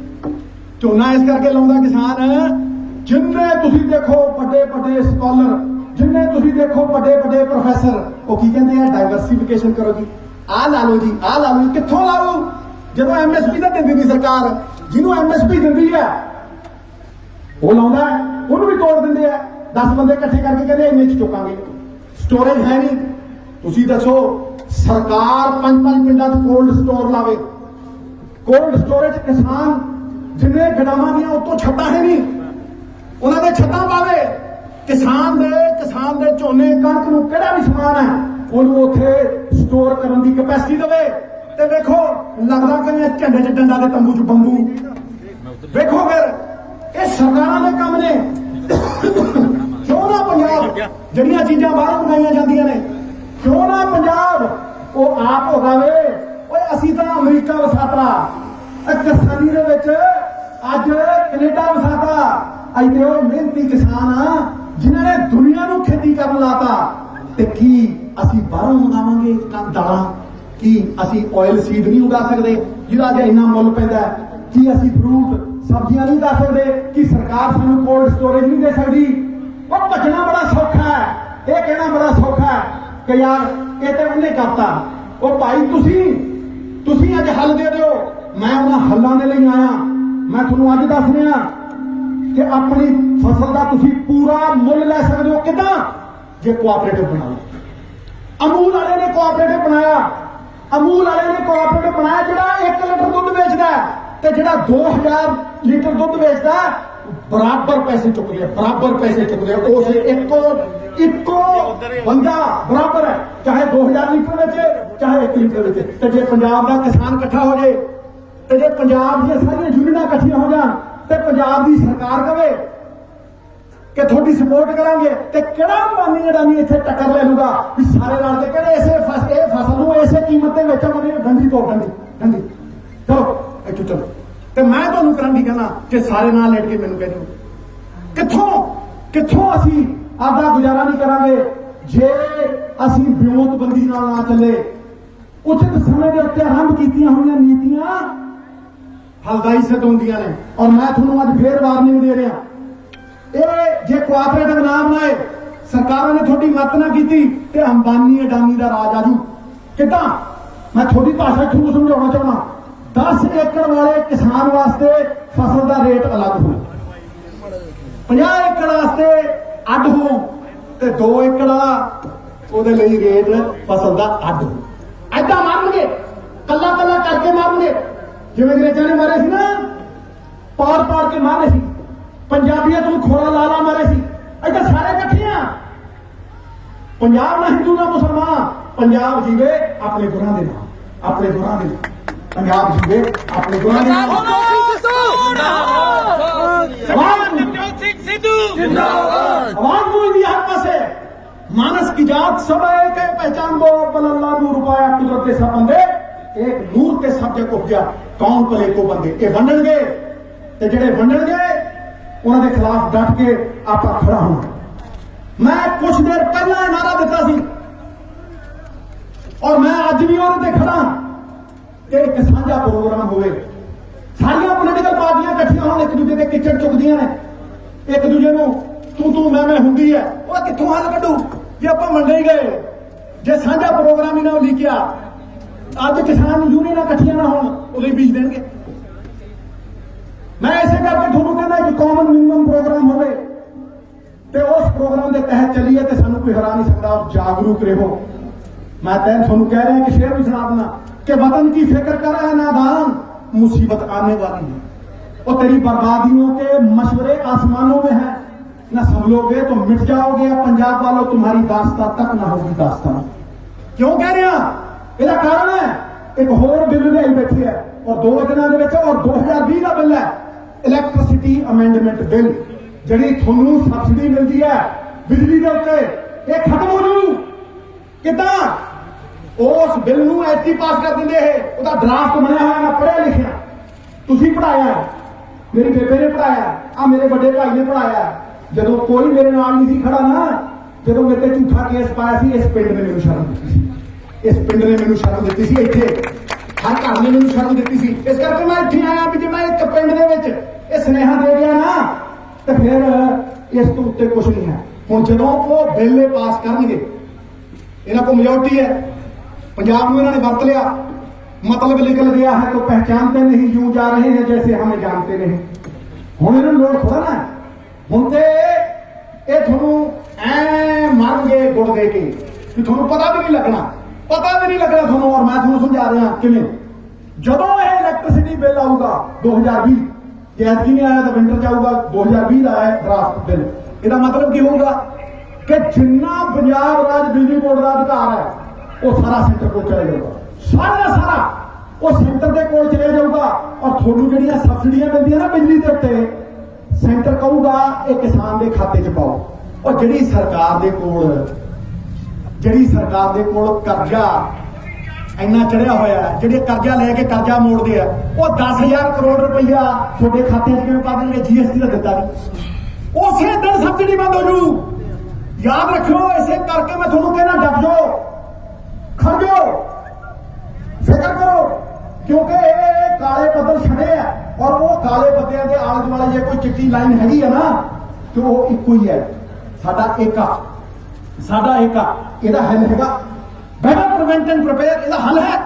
ਝੋਨਾ ਇਸ ਕਰਕੇ ਲਾਉਂਦਾ ਕਿਸਾਨ, ਜਿੰਨੇ ਤੁਸੀਂ ਦੇਖੋ ਵੱਡੇ ਸਕਾਲਰ, ਜਿੰਨੇ ਤੁਸੀਂ ਦੇਖੋ ਵੱਡੇ ਪ੍ਰੋਫੈਸਰ, ਉਹ ਕੀ ਕਹਿੰਦੇ ਆ? ਡਾਇਵਰਸਿਫਿਕੇਸ਼ਨ ਕਰੋ ਜੀ, ਆਹ ਲਾ ਲਓ ਜੀ, ਆਹ ਲਾ ਲਓ। ਕਿੱਥੋਂ ਲਾਓ ਜਦੋਂ MSP ਤਾਂ ਦਿੰਦੀ ਨਹੀਂ ਸਰਕਾਰ? ਜਿਹਨੂੰ MSP ਦਿੰਦੀ ਹੈ ਉਹ ਲਾਉਂਦਾ, ਉਹਨੂੰ ਵੀ ਤੋੜ ਦਿੰਦੇ ਆ। 10 ਬੰਦੇ ਇਕੱਠੇ ਕਰਕੇ ਕਹਿੰਦੇ ਇੰਨੇ ਚ ਚੁੱਕਾਂਗੇ। ਸਟੋਰੇਜ ਹੈ ਨਹੀਂ। ਤੁਸੀਂ ਦੱਸੋ, ਸਰਕਾਰ 5 ਪਿੰਡਾਂ 'ਚ ਕੋਲਡ ਸਟੋਰ ਲਾਵੇ, कोल्ड स्टोरेज किसान जिन्ने गडावां दियां उत्तों छत्तां है नहीं, उन्हां दे छत्तां पावे। किसान दे झोने कणक नूं किहड़ा भी समान है उहनूं उत्थे स्टोर करन दी कैपेसिटी देवे। ते देखो लगदा कि झंडे च डंडा दे तंबू च बंबू। देखो फिर ये सरकारां दे काम ने। क्यों ना पंजाब जिहड़ियां चीज़ां बाहरों मंगाईआं जांदियां ने, क्यों ना पंजाब वो आप उगावे? ਅਸੀਂ ਤਾਂ ਅਮਰੀਕਾ ਵਸਾਤਾ, ਕਿਸਾਨੀ ਦੇ ਵਿੱਚ ਅੱਜ ਕੈਨੇਡਾ ਅੱਜ ਤੇ ਉਹ ਮਿਹਨਤੀ ਕਿਸਾਨ ਆ ਜਿਨ੍ਹਾਂ ਨੇ ਦੁਨੀਆ ਨੂੰ ਖੇਤੀ ਕਰਨ ਲਾਤਾ। ਤੇ ਕੀ ਅਸੀਂ ਬਾਹਰੋਂ ਮੰਗਾਵਾਂਗੇ ਦਾਲਾਂ? ਕੀ ਅਸੀਂ ਆਇਲ ਸੀਡ ਨਹੀਂ ਉਗਾ ਸਕਦੇ ਜਿਹਦਾ ਅੱਜ ਇੰਨਾ ਮੁੱਲ ਪੈਂਦਾ? ਕੀ ਅਸੀਂ ਫਰੂਟ ਸਬਜ਼ੀਆਂ ਨਹੀਂ ਉਗਾ ਸਕਦੇ? ਕੀ ਸਰਕਾਰ ਸਾਨੂੰ ਕੋਲਡ ਸਟੋਰੇਜ ਨਹੀਂ ਦੇ ਸਕਦੀ? ਉਹ ਭੱਜਣਾ ਬੜਾ ਸੌਖਾ ਹੈ, ਇਹ ਕਹਿਣਾ ਬੜਾ ਸੌਖਾ ਹੈ ਕਿ ਯਾਰ ਇਹ ਤੇ ਉਹਨੇ ਕਰਤਾ। ਉਹ ਭਾਈ ਤੁਸੀਂ ਅੱਜ ਹੱਲ ਦੇ ਦਿਓ। ਮੈਂ ਉਹਨਾਂ ਹੱਲਾਂ ਦੇ ਲਈ ਆਇਆ। ਮੈਂ ਤੁਹਾਨੂੰ ਅੱਜ ਦੱਸ ਰਿਹਾ ਕਿ ਆਪਣੀ ਫਸਲ ਦਾ ਤੁਸੀਂ ਪੂਰਾ ਮੁੱਲ ਲੈ ਸਕਦੇ ਹੋ। ਕਿੱਦਾਂ? ਜੇ ਕੋਆਪਰੇਟਿਵ ਬਣਾ ਲਓ। ਅਮੂਲ ਵਾਲੇ ਨੇ ਕੋਆਪਰੇਟਿਵ ਬਣਾਇਆ। ਅਮੂਲ ਵਾਲੇ ਨੇ ਕੋਆਪਰੇਟਿਵ ਬਣਾਇਆ ਜਿਹੜਾ 1 ਲੀਟਰ ਦੁੱਧ ਵੇਚਦਾ ਤੇ ਜਿਹੜਾ 2000 ਲੀਟਰ ਦੁੱਧ ਵੇਚਦਾ ਬਰਾਬਰ ਪੈਸੇ ਚੁੱਕਦੇ ਆ, ਬਰਾਬਰ ਪੈਸੇ ਚੁੱਕਦੇ ਆ। ਉਸ ਇੱਕੋ ਬੰਦਾ ਬਰਾਬਰ ਹੈ, ਚਾਹੇ 2000 ਲੀਟਰ ਵੇਚੇ ਚਾਹੇ 1 ਲੀਟਰ ਵੇਚੇ। ਤੇ ਜੇ ਪੰਜਾਬ ਦਾ ਕਿਸਾਨ ਇਕੱਠਾ ਹੋ ਜਾਏ ਤੇ ਜੇ ਪੰਜਾਬ ਦੀਆਂ ਸਾਰੀਆਂ ਯੂਨੀਅਨਾਂ ਇਕੱਠੀਆਂ ਹੋ ਜਾਣ ਤੇ ਪੰਜਾਬ ਦੀ ਸਰਕਾਰ ਕਵੇ ਕਿ ਤੁਹਾਡੀ ਸਪੋਰਟ ਕਰਾਂਗੇ, ਤੇ ਕਿਹੜਾ ਅੰਬਾਨੀ ਜਿਹੜਾ ਨਹੀਂ ਇੱਥੇ ਟੱਕਰ ਲੈ ਲੂਗਾ ਵੀ ਸਾਰੇ ਨਾਲ ਤੇ ਕਿਹੜੇ ਇਹ ਫਸਲ ਨੂੰ ਇਸੇ ਕੀਮਤ ਤੇ ਵੇਚਾਂਗੇ? ਡੰਡੀ ਤੋਂ ਡੰਡੀ ਚਲੋ ਇੱਥੋਂ ਚਲੋ। ਤੇ ਮੈਂ ਤੁਹਾਨੂੰ ਕਰੰਡੀ ਕਹਿਣਾ ਕਿ ਸਾਰੇ ਨਾਲ ਲੇਟ ਕੇ ਮੈਨੂੰ ਕਹਿ ਦਿਓ ਕਿੱਥੋਂ ਅਸੀਂ ਆਪਦਾ ਗੁਜ਼ਾਰਾ ਨਹੀਂ ਕਰਾਂਗੇ ਜੇ ਅਸੀਂ ਵਿਉਂਤਬੰਦੀ ਨਾਲ ਨਾ ਚੱਲੇ। ਉਚਿਤ ਸਮੇਂ ਦੇ ਉੱਤੇ ਆਰੰਭ ਕੀਤੀਆਂ ਹੋਈਆਂ ਨੀਤੀਆਂ ਫਲਦਾਈ ਸਿੱਧ ਹੁੰਦੀਆਂ ਨੇ। ਔਰ ਮੈਂ ਤੁਹਾਨੂੰ ਅੱਜ ਫੇਰ ਵਾਰਨਿੰਗ ਦੇ ਰਿਹਾ, ਇਹ ਜੇ ਕੋਆਪਰੇਟਿਵ ਨਾ ਬਣਾਏ, ਸਰਕਾਰਾਂ ਨੇ ਤੁਹਾਡੀ ਮਦਦ ਨਾ ਕੀਤੀ ਤੇ ਅੰਬਾਨੀ ਅਡਾਨੀ ਦਾ ਰਾਜ ਆਜੂ। ਕਿੱਦਾਂ? ਮੈਂ ਤੁਹਾਡੀ ਭਾਸ਼ਾ ਤੁਹਾਨੂੰ ਸਮਝਾਉਣਾ ਚਾਹੁੰਦਾ। 10 ਏਕੜ ਵਾਲੇ ਕਿਸਾਨ ਵਾਸਤੇ ਫਸਲ ਦਾ ਰੇਟ ਅਲੱਗ ਹੋ, 50 ਏਕੜ ਵਾਸਤੇ ਅੱਡ ਹੋ, ਤੇ 2 ਏਕੜ ਵਾਲਾ ਉਹਦੇ ਲਈ ਰੇਟ ਫਸਲ ਦਾ ਅੱਡ ਹੋ। ਏਦਾਂ ਮਾਰਨਗੇ, ਕੱਲਾ ਕਰਕੇ ਮਾਰਨਗੇ। ਜਿਵੇਂ ਅੰਗਰੇਜ਼ਾਂ ਨੇ ਮਾਰੇ ਸੀ ਨਾ, ਪਾੜ ਕੇ ਮਾਰੇ ਸੀ। ਪੰਜਾਬੀਆਂ ਨੂੰ ਖੋਰਾ ਲਾ ਮਾਰੇ ਸੀ। ਏਦਾਂ ਸਾਰੇ ਇਕੱਠੇ ਆ। ਪੰਜਾਬ ਨਾ ਹਿੰਦੂ ਨਾ ਮੁਸਲਮਾਨ, ਪੰਜਾਬ ਜੀਵੇ ਆਪਣੇ ਗੁਰਾਂ ਦੇ ਨਾਲ, ਆਪਣੇ ਗੁਰਾਂ ਦੇ ਨਾਲ। ਪੰਜਾਬ ਜੀਵੇ ਆਪਣੇ ਗੁਰਾਂ ਦੇ ਨਾਲ। आवाज गूंजती हर पासे। मानस की जात सब एक है, पहचान वो अव्वल अल्लाह नूर पाया कुदरत के सब बंदे एक नूर के सब जग उपजा कौन भले को बंदे। ये वंडणगे ते जेड़े वंडणगे उन्हां दे खिलाफ डट के आपां खड़ा होना। मैं कुछ देर पहला नारा दिता सी और मैं अज भी उहदे ते खड़ा कि एक साझा प्रोग्राम होवे, सारियां पोलीटिकल पार्टियां इकट्ठियां होण, एक दूजे ते किचड़ चुकदियां ने, एक दूजे ਨੂੰ ਤੂੰ ਮੈਂ ਹੁੰਦੀ ਹੈ। ਉਹ ਕਿੱਥੋਂ ਹੱਲ ਕੱਢੂ ਜੇ ਆਪਾਂ ਮੰਡੇ ਹੀ ਗਏ, ਜੇ ਸਾਂਝਾ ਪ੍ਰੋਗਰਾਮ ਹੀ ਨਾ ਲਿਖਿਆ। ਅੱਜ ਕਿਸਾਨ ਯੂਨੀਅਨਾਂ ਇਕੱਠੀਆਂ ਨਾ ਹੋਣ ਉਦੋਂ ਹੀ ਬੀਜ ਦੇਣਗੇ। ਮੈਂ ਇਸੇ ਕਰਕੇ ਤੁਹਾਨੂੰ ਕਹਿੰਦਾ ਕਿ ਕਾਮਨ ਮਿਨੀਮਮ ਪ੍ਰੋਗਰਾਮ ਹੋਵੇ ਤੇ ਉਸ ਪ੍ਰੋਗਰਾਮ ਦੇ ਤਹਿਤ ਚੱਲੀਏ ਤੇ ਸਾਨੂੰ ਕੋਈ ਹਰਾ ਨਹੀਂ ਸਕਦਾ। ਜਾਗਰੂਕ ਰਹੋ। ਮੈਂ ਤੁਹਾਨੂੰ ਕਹਿ ਰਿਹਾ ਕਿ ਸ਼ੇਰ ਵੀ ਸੁਣਾ ਦੇਣਾ कि वतन की फिक्र कर है नादान, मुसीबत आने वाली है। और तेरी बर्बादियों के मशवरे आसमानों में है, न संभलोगे तो मिट जाओगे। पंजाब वालों तुम्हारी दास्तां तक ना होगी दास्तां। क्यों कह रहे हैं? इसका कारण है एक होर बिल भी आई बैठी है और 2 दिनों के और 2020 का बिल है इलैक्ट्रिसिटी अमेंडमेंट बिल, जिहड़ी थोनू सबसिडी मिलती है बिजली के उत्ते, ये खत्म हो जू। किदां? उस बिल नूं ऐसी पास कर दिंदे है। उसका ड्राफ्ट बनया हुआ, मैं पढ़िया लिखिया, तुसीं पढ़ाया, मेरी बेबे ने पढ़ाया, आ मेरे बड़े भाई ने पढ़ाया। जदों कोई मेरे नाल नहीं सी खड़ा ना, जदों मेरे ते झूठा केस पाया सी, इस पिंड ने मैनूं शर्म दित्ती सी, इस पिंड ने मैनूं शर्म दित्ती सी, इत्थे हर घर ने मैनूं शर्म दित्ती सी। इस करके मैं इत्थे आया भी जे मैं इक पिंड दे विच इह सुनेहा दे गया ना ते फिर इस तो उत्ते कुछ नहीं है। हुण जदों वो बिल पास करनगे, इन्हां कोल मेजोरिटी है, पंजाब में इन्होंने वरत लिया, मतलब निकल गया है तो पहचानते नहीं, यूं जा रहे हैं जैसे हमें जानते नहीं। हुण इन्होंने लोग थोड़ा ना हुण ते ये थोनू ऐ मारनगे गुड़ दे के कि थोनू पता भी नहीं लगना, पता भी नहीं लगना थोनू। और मैं थोनू समझा रहा किवें, जदों ये इलैक्ट्रिसिटी बिल आऊगा 2020, जे ऐतकी नहीं आया तो विंटर जाऊगा 2020 का है ड्राफ्ट बिल। इसका मतलब की होगा कि जिन्ना पंजाब राज बिजली बोर्ड का अधिकार है वो सारा सेंटर को चले जाऊगा, सारा वो सेंटर के कोल चले जाऊगा। और थोड़ी जड़ियां सबसिडियां मिलती ना बिजली के उत्ते, सेंटर कहूगा ये किसान के खाते च पाओ। और जिहड़ी सरकार दे कोल कर्जा इन्ना चढ़िया होया, जिहड़े कर्जा लेके कर्जा मोड़ते हैं वो 10,000 करोड़ रुपया थोड़े खाते च किवें पा देंगे? GST का दिता नहीं, ਉਸੇ ਦਿਨ ਸਬਸਿਡੀ ਬੰਦ ਹੋ ਜੂ। याद रखियो, इसे करके मैं थोड़ा कहना डट जाओ, खड़ जाओ, फिक्र करो, क्योंकि ये काले बदल छड़े है और वो काले बदलियां के आले दुआले जे कोई चिट्टी लाइन हैगी है ना तो वो इको ही है। साडा एका ਇਹਦਾ हल हैगा बेटर प्रिवेंट एंड प्रिपेयर, ਇਹਦਾ हल है।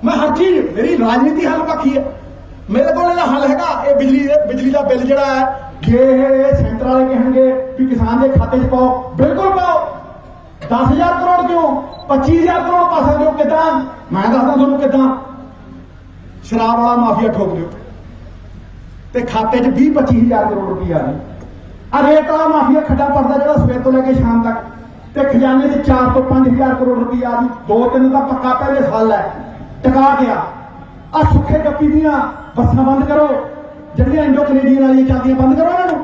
मैं हर चीज मेरी राजनीति हल पक्की है, मेरे को ਇਹਦਾ हल हैगा। ये बिजली का बिल जिहड़ा है जे सेंटर वाले कहेंगे कि किसान के खाते च पाओ, बिल्कुल पाओ। 10,000 करोड़ क्यों 25,000 करोड़ पा सकते हो। कितना मैं दसदा तुहानूं कितना शराब वाला माफिया ठोक दो ते खाते च 20-25,000 करोड़ रुपया आ रेत वाला माफिया खड्डा पड़ता जो सवेर तो लेके शाम तक ते खजाने च 4 ਤੋਂ 5,000 करोड़ रुपया आ 2-3 का पक्का पहले साल है टका गया। आ सुखे गप्पी दियां बसां बंद करो, ਜਿਹੜੀਆਂ ਇੰਡੋ ਕੈਨੇਡੀਅਨ ਵਾਲੀਆਂ ਚੱਲਦੀਆਂ ਬੰਦ ਕਰੋ, ਇਹਨਾਂ ਨੂੰ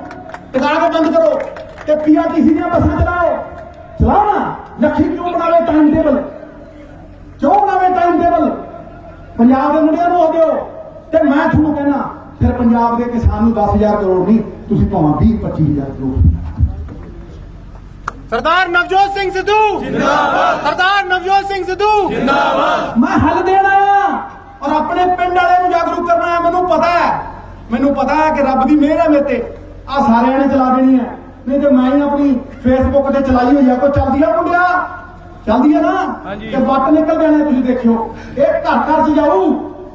ਟਿਕਾ ਕੇ ਬੰਦ ਕਰੋ ਤੇ ਪੀਆਰਟੀਸੀ ਦੀਆਂ ਬੱਸਾਂ ਚਲਾਓ ਨਾ। ਲੱਖੀ ਕਿਉਂ ਬਣਾਵੇ ਟਾਈਮ ਟੇਬਲ, ਪੰਜਾਬ ਦੇ ਮੁੰਡਿਆਂ ਨੂੰ ਹੋ ਦਿਓ। ਤੇ ਮੈਂ ਤੁਹਾਨੂੰ ਕਹਿਣਾ ਫਿਰ ਪੰਜਾਬ ਦੇ ਕਿਸਾਨ ਨੂੰ 10,000 ਕਰੋੜ ਨਹੀਂ, ਤੁਸੀਂ ਭਾਵੇਂ 20-25,000 ਕਰੋੜ। सरदार नवजोत सिंह सिद्धू जिंदाबाद, सरदार नवजोत सिंह सिद्धू जिंदाबाद। मैं हल देना है और अपने पिंड वाले ਨੂੰ जागरूक करना है। ਮੈਨੂੰ पता है कि रब की मेहर है मेरे ते, आ सारे ने चला देनी है, नहीं तो मैं ही अपनी फेसबुक ते चलाई हुई है। कोई चलती है मुंडिया, चलती है ना कि वट निकल जाने। तुम देखियो ये घर च जाऊ,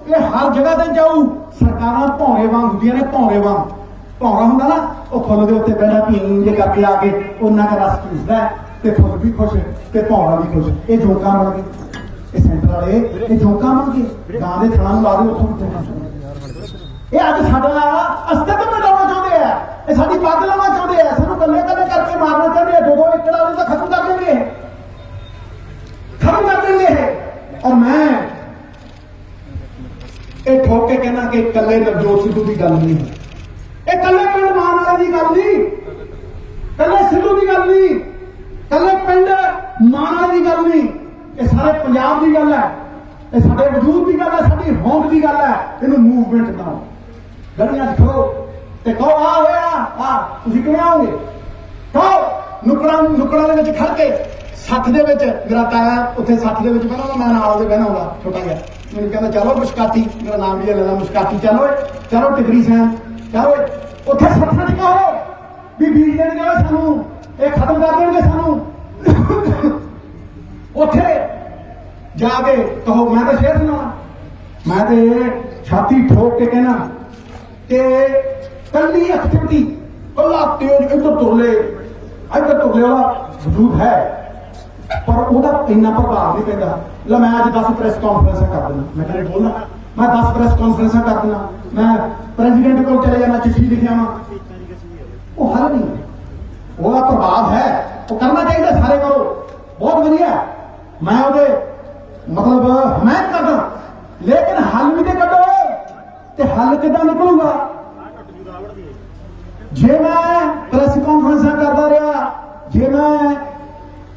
ये हर जगह ते जाऊ। सरकारां भौरे वांग हुंदियां ने, भौरा हुंदा ना वो फुੱਲ ਦੇ ਉੱਤੇ ਬੈਠਾ ਪੀਂ जे करके आके ਉਹਨਾਂ ਦਾ रस चूसदा ते फुੱਲ भी खुश ते भौरा भी खुश। ये जोका बन गए, ये सेंटर वाले ये जोका बन गए। गां दे थां ला दो उत्थों ਇਹ ਅੱਜ ਸਾਡਾ ਅਸਤਿਤਵ ਮਿਟਾਉਣਾ ਚਾਹੁੰਦੇ ਆ, ਇਹ ਸਾਡੀ ਪੱਗ ਲਾਉਣਾ ਚਾਹੁੰਦੇ ਆ, ਸਾਨੂੰ ਕੱਲੇ ਕਰਕੇ ਮਾਰਨਾ ਚਾਹੁੰਦੇ ਆ। 2-2 ਏਕੜ ਵਾਲੇ ਤਾਂ ਖਤਮ ਕਰ ਦੇਣਗੇ ਔਰ ਮੈਂ ਇਹ ਠੋਕ ਕੇ ਕਹਿਣਾ ਕਿ ਕੱਲੇ ਨਵਜੋਤ ਸਿੱਧੂ ਦੀ ਗੱਲ ਨਹੀਂ ਹੈ, ਇਹ ਕੱਲੇ ਪਿੰਡ ਮਾਨ ਵਾਲੇ ਦੀ ਗੱਲ ਨਹੀਂ, ਕੱਲੇ ਸਿੱਧੂ ਦੀ ਗੱਲ ਨਹੀਂ, ਕੱਲੇ ਪਿੰਡ ਮਾਨ ਵਾਲੇ ਦੀ ਗੱਲ ਨਹੀਂ, ਇਹ ਸਾਰੇ ਪੰਜਾਬ ਦੀ ਗੱਲ ਹੈ। ਇਹ ਸਾਡੇ ਵਜੂਦ ਦੀ ਗੱਲ ਹੈ, ਸਾਡੀ ਹੋਂਦ ਦੀ ਗੱਲ ਹੈ। ਇਹਨੂੰ ਮੂਵਮੈਂਟ ਬਣਾਓ, ਗਲੀਆਂ 'ਚ ਖੜੋ ਤੇ ਕਹੋ ਆ ਹੋਇਆ ਤੁਸੀਂ ਕਿਵੇਂ ਆਓਗੇ। ਕਹੋ ਨੁੱਕੜਾਂ ਦੇ ਵਿੱਚ ਖੜ ਕੇ 60 ਦੇ ਵਿੱਚ ਮੇਰਾ ਤਾਇਆ ਉੱਥੇ 60 ਦੇ ਵਿੱਚ ਬਹਿਣਾ, ਮੈਂ ਨਾਲ ਉਹਦੇ ਬਹਿਣਾ ਹੁੰਦਾ ਛੋਟਾ ਜਿਹਾ। ਮੈਨੂੰ ਕਹਿੰਦਾ ਚਲੋ ਮੁਸਕਾਤੀ, ਮੇਰਾ ਨਾਮ ਵੀ ਲੈਣਾ ਮੁਸਕਾਤੀ, ਚਲੋ ਟਿਗਰੀ ਸੈਨ, ਚਲੋ ਉੱਥੇ 60 'ਚ ਕਹੋ ਵੀ ਬੀਜ ਦੇਣਗੇ ਸਾਨੂੰ, ਇਹ ਖਤਮ ਕਰ ਦੇਣਗੇ ਸਾਨੂੰ। ਉੱਥੇ ਜਾ ਕੇ ਕਹੋ ਮੈਂ ਤਾਂ ਸ਼ੇਰ ਸੁਣਾਉਣਾ, ਮੈਂ ਤੇ ਛਾਤੀ ਠੋਕ ਕੇ ਕਹਿਣਾ ਕਿ ਕੱਲੀ ਐਕਟੀਵਿਟੀ ਕੱਲਾ ਤੇਜ ਇੱਧਰ ਤੁਰਲੇ ਵਾਲਾ ਵਜੂਦ ਹੈ, ਪਰ ਉਹਦਾ ਇੰਨਾ ਪ੍ਰਭਾਵ ਨਹੀਂ ਪੈਂਦਾ। ਲੈ ਮੈਂ ਅੱਜ 10 ਪ੍ਰੈਸ ਕਾਨਫਰੰਸਾਂ ਕਰ ਦਿੰਦਾ, ਮੈਂ ਕਹਿੰਦਾ ਬੋਲਣਾ, ਮੈਂ 10 ਪ੍ਰੈਸ ਕਾਨਫਰੰਸਾਂ ਕਰ ਦਿੰਦਾ, ਮੈਂ ਪ੍ਰੈਜ਼ੀਡੈਂਟ ਕੋਲ ਚਲੇ ਜਾਣਾ, ਚਿੱਠੀ ਲਿਖਿਆ ਵਾ, ਉਹ ਹੱਲ ਨਹੀਂ। ਉਹਦਾ ਪ੍ਰਭਾਵ ਹੈ, ਉਹ ਕਰਨਾ ਚਾਹੀਦਾ, ਸਾਰੇ ਕਰੋ, ਬਹੁਤ ਵਧੀਆ। ਮੈਂ ਉਹਦੇ मतलब हमायत करदा, लेकिन हल भी तो कटो ते हल किदां निकलूगा। जे मैं प्रेस कॉन्फ्रेंस करता रहा, जे मैं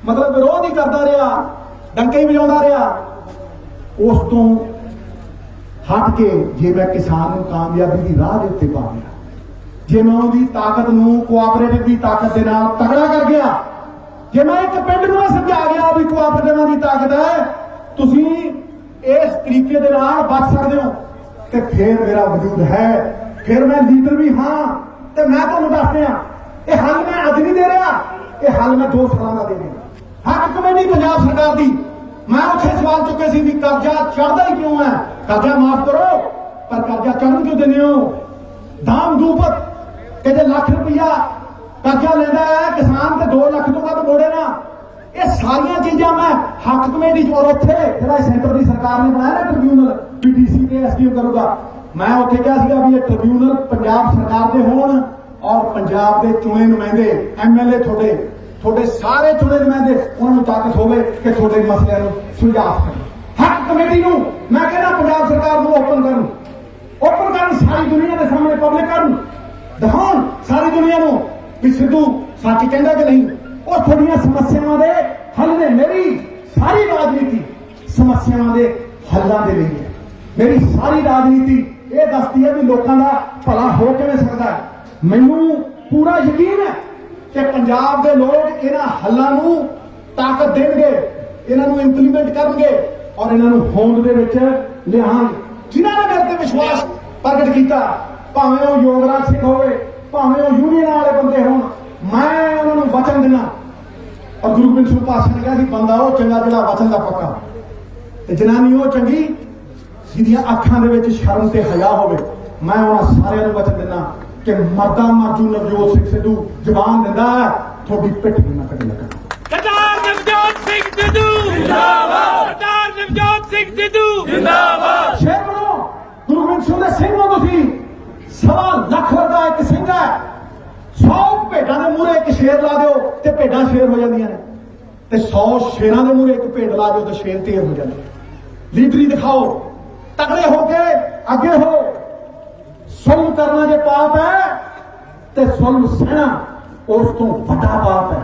मतलब विरोध ही करता रहा, डंके ही बजाता रहा, उस तो हट के जे मैं किसान नूं कामयाबी की राह दे उत्ते पा गया, जे मैं उहदी ताकत नूं कोआपरेटिव की ताकत दे नाल तगड़ा कर गया, जे मैं एक पिंड नूं समझा गया भी कोआपरेटिव की ताकत है, ਤੁਸੀਂ ਇਸ ਤਰੀਕੇ ਦੇ ਨਾਲ ਬਚ ਸਕਦੇ ਹੋ ਤੇ ਫਿਰ ਮੇਰਾ ਵਜੂਦ ਹੈ, ਫਿਰ ਮੈਂ ਲੀਡਰ ਵੀ ਹਾਂ। ਤੇ ਮੈਂ ਤੁਹਾਨੂੰ ਦੱਸ ਰਿਹਾ, ਇਹ ਹੱਲ ਮੈਂ ਅੱਜ ਨਹੀਂ ਦੇ ਰਿਹਾ, ਇਹ ਹੱਲ ਮੈਂ 2 ਸਾਲਾਂ ਦਾ ਦੇ ਰਿਹਾ। ਹੱਕ ਕਮੇਟੀ ਪੰਜਾਬ ਸਰਕਾਰ ਦੀ, ਮੈਂ ਉੱਥੇ ਸਵਾਲ ਚੁੱਕੇ ਸੀ ਵੀ ਕਰਜ਼ਾ ਚੜ੍ਹਦਾ ਹੀ ਕਿਉਂ ਹੈ, ਕਰਜ਼ਾ ਮਾਫ ਕਰੋ ਪਰ ਕਰਜ਼ਾ ਚੜ੍ਹਨ ਕਿਉਂ ਦਿੰਦੇ ਹੋ। ਦਾਮ ਦੂਪਤ ਕਿ ਜੇ ਲੱਖ ਰੁਪਇਆ ਕਰਜ਼ਾ ਲੈਂਦਾ ਹੈ ਕਿਸਾਨ ਤੇ 2 ਲੱਖ ਤੋਂ ਵੱਧ ਮੋੜੇ ਨਾ, ਇਹ ਸਾਰੀਆਂ ਚੀਜ਼ਾਂ ਮੈਂ ਹੱਕ ਕਮੇਟੀ ਔਰ ਉੱਥੇ ਜਿਹੜਾ ਸੈਂਟਰ ਦੀ ਸਰਕਾਰ ਨੇ ਬਣਾਇਆ ਨਾ ਟ੍ਰਿਬਿਊਨਲ, ਪੀਟੀਸੀ ਤੇ ਐਸਡੀਐਮ ਕਰੂਗਾ, ਮੈਂ ਉੱਥੇ ਕਿਹਾ ਸੀਗਾ ਵੀ ਇਹ ਟ੍ਰਿਬਿਊਨਲ ਪੰਜਾਬ ਸਰਕਾਰ ਦੇ ਹੋਣ ਔਰ ਪੰਜਾਬ ਦੇ ਚੁਣੇ ਨੁਮਾਇੰਦੇ ਐਮਐਲਏ ਤੁਹਾਡੇ ਸਾਰੇ ਚੁਣੇ ਨੁਮਾਇੰਦੇ ਉਹਨਾਂ ਨੂੰ ਤਾਕਤ ਹੋਵੇ ਕਿ ਤੁਹਾਡੇ ਮਸਲਿਆਂ ਨੂੰ ਸੁਲਝਾ ਸਕਣ। ਹੱਕ ਕਮੇਟੀ ਨੂੰ ਮੈਂ ਕਹਿੰਦਾ ਪੰਜਾਬ ਸਰਕਾਰ ਨੂੰ ਓਪਨ ਕਰਨ, ਸਾਰੀ ਦੁਨੀਆ ਦੇ ਸਾਹਮਣੇ ਪਬਲਿਕ ਕਰਨ, ਦਿਖਾਉਣ ਸਾਰੀ ਦੁਨੀਆ ਨੂੰ ਵੀ ਸਿੱਧੂ ਸੱਚ ਕਹਿੰਦਾ ਕਿ ਨਹੀਂ। ਉਹ ਤੁਹਾਡੀਆਂ ਸਮੱਸਿਆਵਾਂ ਦੇ ਹੱਲ ਨੇ, ਮੇਰੀ ਸਾਰੀ ਰਾਜਨੀਤੀ ਸਮੱਸਿਆਵਾਂ ਦੇ ਹੱਲਾਂ ਦੇ ਲਈ ਹੈ। ਮੇਰੀ ਸਾਰੀ ਰਾਜਨੀਤੀ ਇਹ ਦੱਸਦੀ ਹੈ ਵੀ ਲੋਕਾਂ ਦਾ ਭਲਾ ਹੋ ਕਿਵੇਂ ਸਕਦਾ। ਮੈਨੂੰ ਪੂਰਾ ਯਕੀਨ ਹੈ ਕਿ ਪੰਜਾਬ ਦੇ ਲੋਕ ਇਹਨਾਂ ਹੱਲਾਂ ਨੂੰ ਤਾਕਤ ਦੇਣਗੇ, ਇਹਨਾਂ ਨੂੰ ਇੰਪਲੀਮੈਂਟ ਕਰਨਗੇ ਔਰ ਇਹਨਾਂ ਨੂੰ ਹੋਂਦ ਦੇ ਵਿੱਚ ਲਿਆਉਣਗੇ। ਜਿਨ੍ਹਾਂ ਨੇ ਮੇਰੇ ਤੇ ਵਿਸ਼ਵਾਸ ਪ੍ਰਗਟ ਕੀਤਾ, ਭਾਵੇਂ ਉਹ ਯੋਗਰਾਜ ਸਿੰਘ ਹੋਵੇ, ਭਾਵੇਂ ਉਹ ਯੂਨੀਅਨ ਵਾਲੇ ਬੰਦੇ ਹੋਣ, ਮੈਂ ਉਹਨਾਂ ਨੂੰ ਵਚਨ ਦਿੰਦਾ। ਔਰ ਗੁਰੂ ਗ੍ਰੰਥ ਸਾਹਿਬ ਪਾਤਸ਼ਾਹ ਨੇ ਕਿਹਾ ਸੀ ਬੰਦਾ ਉਹ ਚੰਗਾ ਜਿਹੜਾ ਵਚਨ ਦਾ ਪੱਕਾ, ਤੇ ਜਨਾਨੀ ਉਹ ਚੰਗੀ ਜਿਹਦੀਆਂ ਅੱਖਾਂ ਦੇ ਵਿੱਚ ਸ਼ਰਮ ਤੇ ਹਯਾ ਹੋਵੇ। ਮੈਂ ਉਹਨਾਂ ਸਾਰਿਆਂ ਨੂੰ ਵਚਨ ਦਿੰਦਾ ਕਿ ਮਰਦਾ ਮਾਜੂ ਨਵਜੋਤ ਸਿੰਘ ਸਿੱਧੂ ਜ਼ਬਾਨ ਦਿੰਦਾ ਤੁਹਾਡੀ ਪਿੱਠ ਵੀ ਨਾ ਕਦੇ ਲੱਗਾ। ਸਰਦਾਰ ਨਵਜੋਤ ਸਿੰਘ ਸਿੱਧੂ ਜਿੰਦਾਬਾਦ, ਸਰਦਾਰ ਨਵਜੋਤ ਸਿੰਘ ਸਿੱਧੂ ਜਿੰਦਾਬਾਦ। ਸ਼ੇਰ ਬਣੋ, ਗੁਰੂ ਗ੍ਰੰਥ ਸਾਹਿਬ ਦੇ ਸਿੰਘ ਹੋ ਤੁਸੀਂ। 1.25 ਲੱਖ ਵਰਗਾ ਇੱਕ ਸਿੰਘ ਹੈ, 100 ਭੇਡਾਂ ਦੇ ਮੂਹਰੇ ਇੱਕ ਸ਼ੇਰ ਲਾ ਦਿਓ ਤੇ ਭੇਡਾਂ ਸ਼ੇਰ ਹੋ ਜਾਂਦੀਆਂ ਨੇ, ਤੇ 100 ਸ਼ੇਰਾਂ ਦੇ ਮੂਹਰੇ ਇੱਕ ਭੇਡ ਲਾ ਦਿਓ ਤੇ ਸ਼ੇਰ ਢੇਰ ਹੋ ਜਾਂਦੇ। ਲੀਡਰੀ ਦਿਖਾਓ, ਤਕੜੇ ਹੋ ਕੇ ਅੱਗੇ ਹੋ। ਜ਼ੁਲਮ ਕਰਨਾ ਜੇ ਪਾਪ ਹੈ ਤੇ ਜ਼ੁਲਮ ਸਹਿਣਾ ਉਸ ਤੋਂ ਵੱਡਾ ਪਾਪ ਹੈ,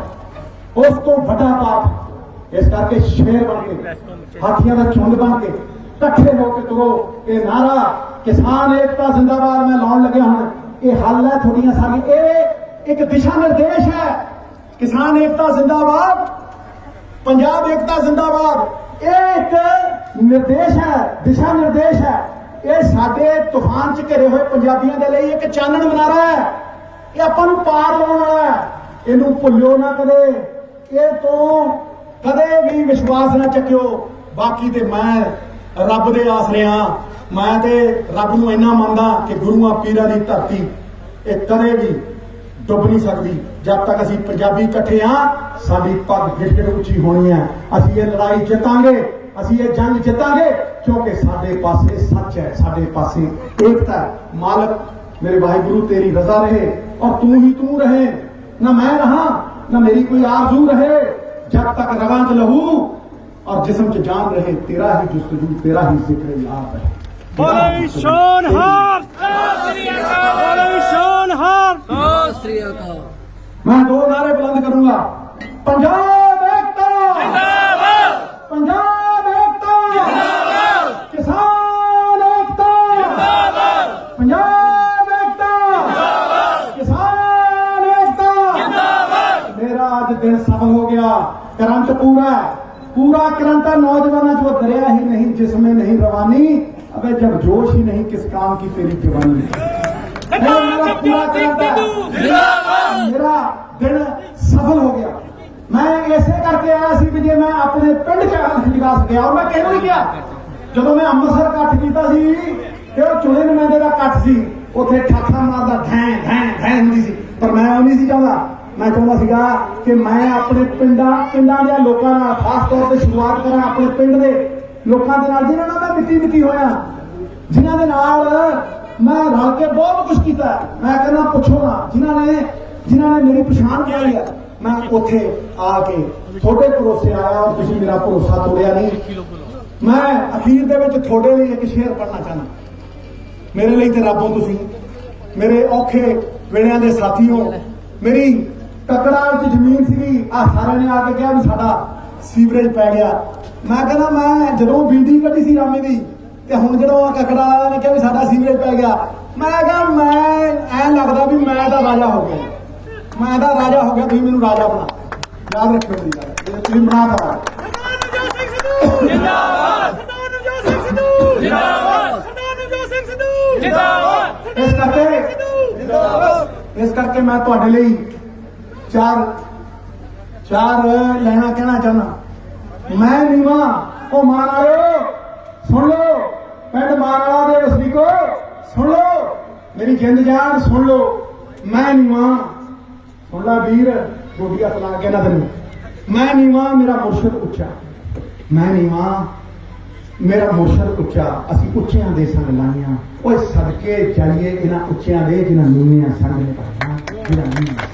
ਉਸ ਤੋਂ ਵੱਡਾ ਪਾਪ। ਇਸ ਕਰਕੇ ਸ਼ੇਰ ਬਣ ਕੇ, ਹਾਥੀਆਂ ਦਾ ਝੁੰਡ ਬਣ ਕੇ ਇਕੱਠੇ ਹੋ ਕੇ ਤੁਰੋ। ਇਹ ਨਾਰਾ ਕਿਸਾਨ ਏਕਤਾ ਜ਼ਿੰਦਾਬਾਦ ਮੈਂ ਲਾਉਣ ਲੱਗਿਆ ਹੁਣ। ਇਹ ਹੱਲ ਹੈ ਤੁਹਾਡੀਆਂ ਸਾਰੀਆਂ, ਇਹ ਇੱਕ ਦਿਸ਼ਾ ਨਿਰਦੇਸ਼ ਹੈ। ਕਿਸਾਨ ਏਕਤਾ ਜ਼ਿੰਦਾਬਾਦ, ਪੰਜਾਬ ਏਕਤਾ ਜ਼ਿੰਦਾਬਾਦ। ਇਹ ਇੱਕ ਨਿਰਦੇਸ਼ ਹੈ, ਦਿਸ਼ਾ ਨਿਰਦੇਸ਼ ਹੈ। ਇਹ ਸਾਡੇ ਤੂਫਾਨ ਚ ਘਿਰੇ ਹੋਏ ਪੰਜਾਬੀਆਂ ਦੇ ਲਈ ਇੱਕ ਚਾਨਣ ਮਨਾਰਾ ਹੈ। ਇਹ ਆਪਾਂ ਨੂੰ ਪਾਰ ਲਾਉਣ ਵਾਲਾ ਹੈ। ਇਹਨੂੰ ਭੁੱਲਿਓ ਨਾ ਕਦੇ, ਇਹ ਤੋਂ ਕਦੇ ਵੀ ਵਿਸ਼ਵਾਸ ਨਾ ਚੱਕਿਓ। ਬਾਕੀ ਤੇ ਮੈਂ ਰੱਬ ਦੇ ਆਸਰੇ ਹਾਂ। ਮੈਂ ਤੇ ਰੱਬ ਨੂੰ ਇੰਨਾ ਮੰਨਦਾ ਕਿ ਗੁਰੂਆਂ ਪੀਰਾਂ ਦੀ ਧਰਤੀ ਇਹ ਕਦੇ ਵੀ ਡੁੱਬ ਨਹੀਂ ਸਕਦੀ। ਜਦ ਤੱਕ ਅਸੀਂ ਪੰਜਾਬੀ ਇਕੱਠੇ ਹਾਂ, ਸਾਡੀ ਪੱਗ ਗਿੱਟ ਉੱਚੀ ਹੋਣੀ ਹੈ। ਅਸੀਂ ਇਹ ਲੜਾਈ ਜਿੱਤਾਂਗੇ, ਅਸੀਂ ਇਹ ਜੰਗ ਜਿੱਤਾਂਗੇ, ਕਿਉਂਕਿ ਸਾਡੇ ਪਾਸੇ ਸੱਚ ਹੈ, ਸਾਡੇ ਪਾਸੇ ਏਕਤਾ ਹੈ। ਮਾਲਕ ਮੇਰੇ ਵਾਹਿਗੁਰੂ ਤੇਰੀ ਰਜ਼ਾ ਰਹੇ ਔਰ ਤੂੰ ਹੀ ਤੂੰ ਰਹੇ, ਨਾ ਮੈਂ ਰਹਾ ਨਾ ਮੇਰੀ ਕੋਈ ਆਰਜ਼ੂ ਰਹੇ। जब तक रवां च लहू और जिस्म च जान रहे, तेरा ही जुस्तजू, तेरा ही जिक्र याद है। बोले शोनहार, बोले शोनहार। मैं 2 नारे बुलंद करूंगा। पंजाब एकता जिंदाबाद, पंजाब एकता जिंदाबाद, किसान एकता जिंदाबाद, पंजाब एकता जिंदाबाद, किसान एकता जिंदाबाद। मेरा आज दिन सफल हो गया। करंट पूरा पूरा करंट है नौजवानों जो दरिया ही नहीं जिसमें नहीं रवानी। अबे जब जोश ही नहीं किस काम की तेरी जवानी। मेरा पूरा करंट है, मेरा दिन सफल हो गया। मैं ऐसे करके आया सी कि जे मैं अपने पिंड च हंसलीवास गया और मैं कहना नहीं गया। ਜਦੋਂ मैं ਅੰਮ੍ਰਿਤਸਰ ਕੱਠ ਕੀਤਾ ਸੀ ਤੇ ਉਹ ਚੁਣੇ ਨੁਮਾਇੰਦੇ ਦਾ ਕੱਠ ਸੀ, ਉੱਥੇ ਠਾਠਾ ਮਾਰਦਾ ਧੈਂ ਧੈਂ ਧੈਂ ਹੁੰਦੀ ਸੀ, ਪਰ ਮੈਂ ਉਹ ਨਹੀਂ ਸੀ ਚਾਹੁੰਦਾ। ਮੈਂ ਚਾਹੁੰਦਾ ਸੀਗਾ ਕਿ ਮੈਂ ਆਪਣੇ ਪਿੰਡਾਂ ਦੇ ਲੋਕਾਂ ਨਾਲ ਖਾਸ ਤੌਰ ਤੇ ਸ਼ੁਰੂਆਤ ਕਰਾਂ, ਆਪਣੇ ਪਿੰਡ ਦੇ ਲੋਕਾਂ ਦੇ ਨਾਲ ਜਿਨ੍ਹਾਂ ਨਾਲ ਮੈਂ ਮਿੱਟੀ ਹੋਇਆ, ਜਿਨ੍ਹਾਂ ਦੇ ਨਾਲ ਮੈਂ ਰਲ ਕੇ ਬਹੁਤ ਕੁਝ ਕੀਤਾ। ਮੈਂ ਕਹਿੰਦਾ ਪੁੱਛੋ ਨਾ, ਜਿਨ੍ਹਾਂ ਨੇ ਮੇਰੀ ਪਛਾਣ ਕਰ ਲਿਆ। ਮੈਂ ਉੱਥੇ ਆ ਕੇ ਤੁਹਾਡੇ ਭਰੋਸੇ ਆਇਆ ਔਰ ਤੁਸੀਂ ਮੇਰਾ ਭਰੋਸਾ ਤੋੜਿਆ ਨਹੀਂ। ਮੈਂ ਅਖੀਰ ਦੇ ਵਿੱਚ ਤੁਹਾਡੇ ਲਈ ਇੱਕ ਸ਼ੇਅਰ ਪੜ੍ਹਨਾ ਚਾਹੁੰਦਾ। ਮੇਰੇ ਲਈ ਤੇ ਰੱਬ ਹੋ ਤੁਸੀਂ, ਮੇਰੇ ਔਖੇ ਵੇਲਿਆਂ ਦੇ ਸਾਥੀ ਹੋ। ਮੇਰੀ ਟੱਕਰਾਂ ਚ ਜ਼ਮੀਨ ਸੀਗੀ, ਆ ਸਾਰਿਆਂ ਨੇ ਆ ਕੇ ਕਿਹਾ ਵੀ ਸਾਡਾ ਸੀਵਰੇਜ ਪੈ ਗਿਆ। ਮੈਂ ਕਹਿੰਦਾ ਮੈਂ ਜਦੋਂ ਬਿਲਡਿੰਗ ਕੱਢੀ ਸੀ ਰਾਮੇ ਦੀ, ਤੇ ਹੁਣ ਜਦੋਂ ਆ ਕਕੜਾ ਵਾਲਿਆਂ ਨੇ ਕਿਹਾ ਵੀ ਸਾਡਾ ਸੀਵਰੇਜ ਪੈ ਗਿਆ, ਮੈਂ ਕਿਹਾ ਮੈਂ ਐਂ ਲੱਗਦਾ ਵੀ ਮੈਂ ਤਾਂ ਰਾਜਾ ਹੋ ਗਿਆ, ਮੈਂ ਤਾਂ ਰਾਜਾ ਹੋ ਗਿਆ, ਤੁਸੀਂ ਮੈਨੂੰ ਰਾਜਾ ਬਣਾ। ਯਾਦ ਰੱਖਿਓ ਮੇਰੀ ਗੱਲ, ਜੇ ਤੁਸੀਂ ਬਣਾਤਾ। जिंदाबाद, सरदार नवजोत सिंह सिद्धू जिंदाबाद, सरदार नवजोत सिंह सिद्धू जिंदाबाद। ਇਸ ਕਰਕੇ ਮੈਂ ਤੁਹਾਡੇ ਲਈ ਚਾਰ ਲੈਣਾ ਕਹਿਣਾ ਚਾਹੁੰਦਾ। ਮੈਂ ਨੀਵਾਂ, ਉਹ ਮਾਨ ਵਾਲਿਓ ਸੁਣ ਲਓ, ਪਿੰਡ ਮਾਨ ਵਾਲਾ ਦੇ ਵਸਨੀਕੋ ਸੁਣ ਲਓ, ਮੇਰੀ ਜਿੰਦ ਜਾਨ ਸੁਣ ਲਓ। ਮੈਂ ਨੀਵਾਂ, ਸੁਣ ਲਾ ਵੀਰ, ਗੋਡੀਆਂ ਤਲਾ ਕੇ ਨਾ ਤੈਨੂੰ। ਮੈਂ ਨੀਵਾਂ, ਮੇਰਾ ਮੁਰਸ਼ਦ ਉੱਚਾ। ਮੈਂ ਨੀਵਾਂ, ਮੇਰਾ ਮੁਰਸ਼ਦ ਉੱਚਾ। ਅਸੀਂ ਉੱਚਿਆਂ ਦੇ ਸੰਗ ਲਾਈਆਂ, ਓਏ ਸਦਕੇ ਜਾਈਏ ਇਹਨਾਂ ਉੱਚਿਆਂ ਦੇ ਜਿਨ੍ਹਾਂ ਨੀਵਿਆਂ ਸੰਗ ਨੇ ਪਾਈਆਂ, ਜਿਹੜਾ ਨੀਵਾਂ।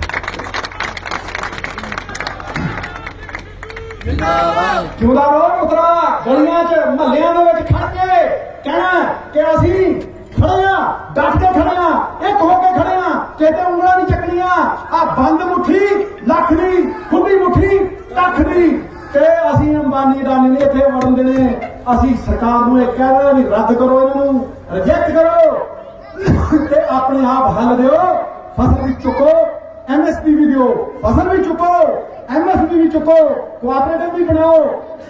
ਜਿਉਂਦਾ ਰਹੋ ਪੁੱਤਰਾ, ਗਲੀਆਂ 'ਚ ਮਹੱਲਿਆਂ ਦੇ ਵਿੱਚ ਖੜ ਕੇ ਕਹਿਣਾ ਕਿ ਅਸੀਂ ਖੜੇ ਆ, ਡਟ ਕੇ ਖੜੇ ਆ, ਇੱਕ ਹੋ ਕੇ ਖੜੇ ਆ, ਕਿਤੇ ਉਂਗਲਾਂ ਨਹੀਂ ਚੱਕਣੀਆਂ। ਆ ਬੰਦ ਮੁੱਠੀ ਲੱਖ ਦੀ, ਖੁੱਲੀ ਮੁੱਠੀ ਕੱਖ ਦੀ। ਤੇ ਅਸੀਂ ਅੰਬਾਨੀ ਅਡਾਨੀ ਨੇ ਇੱਥੇ ਵੜਨ ਦੇਣੇ। ਅਸੀਂ ਸਰਕਾਰ ਨੂੰ ਇਹ ਕਹਿ ਰਹੇ ਵੀ ਰੱਦ ਕਰੋ, ਇਹਨਾਂ ਨੂੰ ਰਿਜੈਕਟ ਕਰੋ ਤੇ ਆਪਣੇ ਆਪ ਹੱਲ ਦਿਓ। ਫਸਲ ਵੀ ਚੁੱਕੋ, ਐਮਐਸਪੀ ਵੀ ਦਿਓ, ਫਸਲ ਵੀ ਚੁੱਕੋ, ਐਮਐਸਪੀ ਵੀ ਚੁੱਕੋ, ਕੋਆਪਰੇਟਿਵ ਵੀ ਬਣਾਓ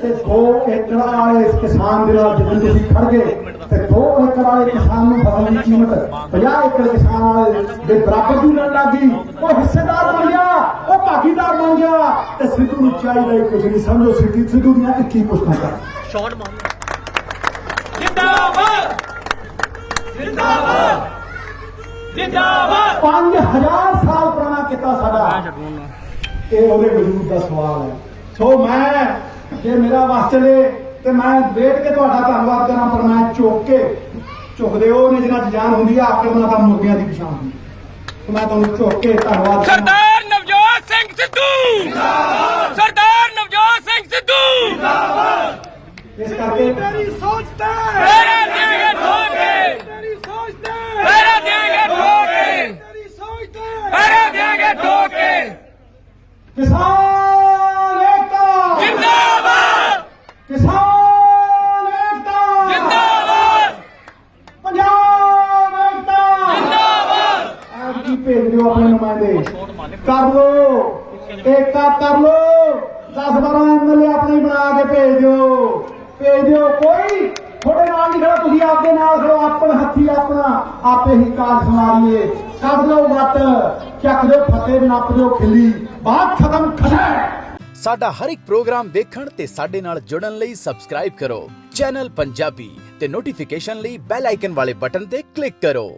ਤੇ 2 ਏਕੜ ਵਾਲੇ ਕਿਸਾਨ ਦੇ ਨਾਲ ਜਦੋਂ ਤੁਸੀਂ ਖੜ ਗਏ ਤੇ 2 ਏਕੜ ਵਾਲੇ ਕਿਸਾਨ ਨੂੰ ਫਸਲ ਦੀ ਕੀਮਤ 50 ਏਕੜ ਕਿਸਾਨ ਵਾਲੇ ਦੇ ਬਰਾਬਰ ਦੀ ਮਿਲਣ ਲੱਗ ਗਈ। ਉਹ ਹਿੱਸੇਦਾਰ ਬਣ ਗਿਆ, ਉਹ ਭਾਗੀਦਾਰ ਬਣ ਗਿਆ ਤੇ ਸਿੱਧੂ ਨੂੰ ਚਾਹੀਦਾ ਹੀ ਕੁਝ ਨਹੀਂ। ਸਮਝੋ ਸਿੱਧੂ ਦੀਆਂ 21 ਪੁਸ਼ਤਾਂ ਕਰ ਜਿੰਦਾਬਾਦ ਜਿੰਦਾਬਾਦ ਜਿੰਦਾਬਾਦ 5000 ਸਾਲ ਪੁਰਾਣਾ ਕਿੱਤਾ ਸਾਡਾ, ਇਹ ਉਹਦੇ ਵਜੂਦ ਦਾ ਸਵਾਲ ਹੈ। ਸੋ ਮੈਂ ਜੇ ਮੇਰਾ ਵਸ ਚਲੇ ਤੇ ਮੈਂ ਵੇਖ ਕੇ ਤੁਹਾਡਾ ਧੰਨਵਾਦ ਕਰਾਂ, ਪਰ ਮੈਂ ਝੁਕਦੇ ਉਹ ਨੇ ਜਿਹਨਾਂ 'ਚ ਜਾਨ ਹੁੰਦੀ ਆ, ਆਕੜਨਾ ਤਾਂ ਮੁਰਗਿਆਂ ਦੀ ਪਛਾਣ ਹੁੰਦੀ। ਤੇ ਮੈਂ ਤੁਹਾਨੂੰ ਝੁਕ ਕੇ ਧੰਨਵਾਦ ਕਰਾਂ। ਸਰਦਾਰ ਨਵਜੋਤ ਸਿੰਘ ਸਿੱਧੂ ਜਿੰਦਾਬਾਦ ਸਰਦਾਰ ਨਵਜੋਤ ਸਿੰਘ ਸਿੱਧੂ ਜਿੰਦਾਬਾਦ ਇਸ ਕਰਕੇ ਤੇਰੀ ਸੋਚ ਤੇ ਮੇਰਾ ਦੇਂਗੇ ਠੋਕੇ ਤੇਰੀ ਸੋਚ ਤੇ ਮੇਰਾ ਦੇਂਗੇ ਠੋਕੇ ਤੇਰੀ ਸੋਚ ਤੇ ਮੇਰਾ ਦੇਂਗੇ ਠੋਕੇ ਕਿਸਾਨ ਏਕਤਾ ਜਿੰਦਾਬਾਦ ਕਿਸਾਨ ਏਕਤਾ ਜਿੰਦਾਬਾਦ ਪੰਜਾਬ ਏਕਤਾ ਜਿੰਦਾਬਾਦ ਆਪ ਜੀ ਭੇਜ ਦਿਓ ਆਪਣੇ ਨੁਮਾਇੰਦੇ, ਕਰ ਲੋ ਏਕਤਾ, ਕਰ ਲੋ 10-12 ਐਮਐਲਏ ਆਪਣੇ ਬਣਾ ਕੇ ਭੇਜ ਦਿਓ। ਕੋਈ ਤੁਹਾਡੇ ਨਾਲ ਨਹੀਂ ਖੜਾ, ਤੁਸੀਂ ਆਪਦੇ ਨਾਲ ਖੜੋ, ਆਪਣ ਹੱਥੀ ਆਪਣਾ ਆਪੇ ਹੀ ਕਾਜ ਸੰਭਾਲੀਏ। ਕੱਢ ਲਓ ਵੱਟ, ਚੱਕ ਦਿਓ ਫਤਿਹ, ਨੱਪ ਦਿਓ ਖਿੱਲੀ, ਬਾਤ ਖਤਮ ਖੜਾ। ਸਾਡਾ ਹਰ ਇੱਕ ਪ੍ਰੋਗਰਾਮ ਦੇਖਣ ਤੇ ਸਾਡੇ ਨਾਲ ਜੁੜਨ ਲਈ ਸਬਸਕ੍ਰਾਈਬ ਕਰੋ ਚੈਨਲ ਪੰਜਾਬੀ ਤੇ ਨੋਟੀਫਿਕੇਸ਼ਨ ਲਈ ਬੈਲ ਆਈਕਨ ਵਾਲੇ ਬਟਨ ਤੇ ਕਲਿੱਕ ਕਰੋ।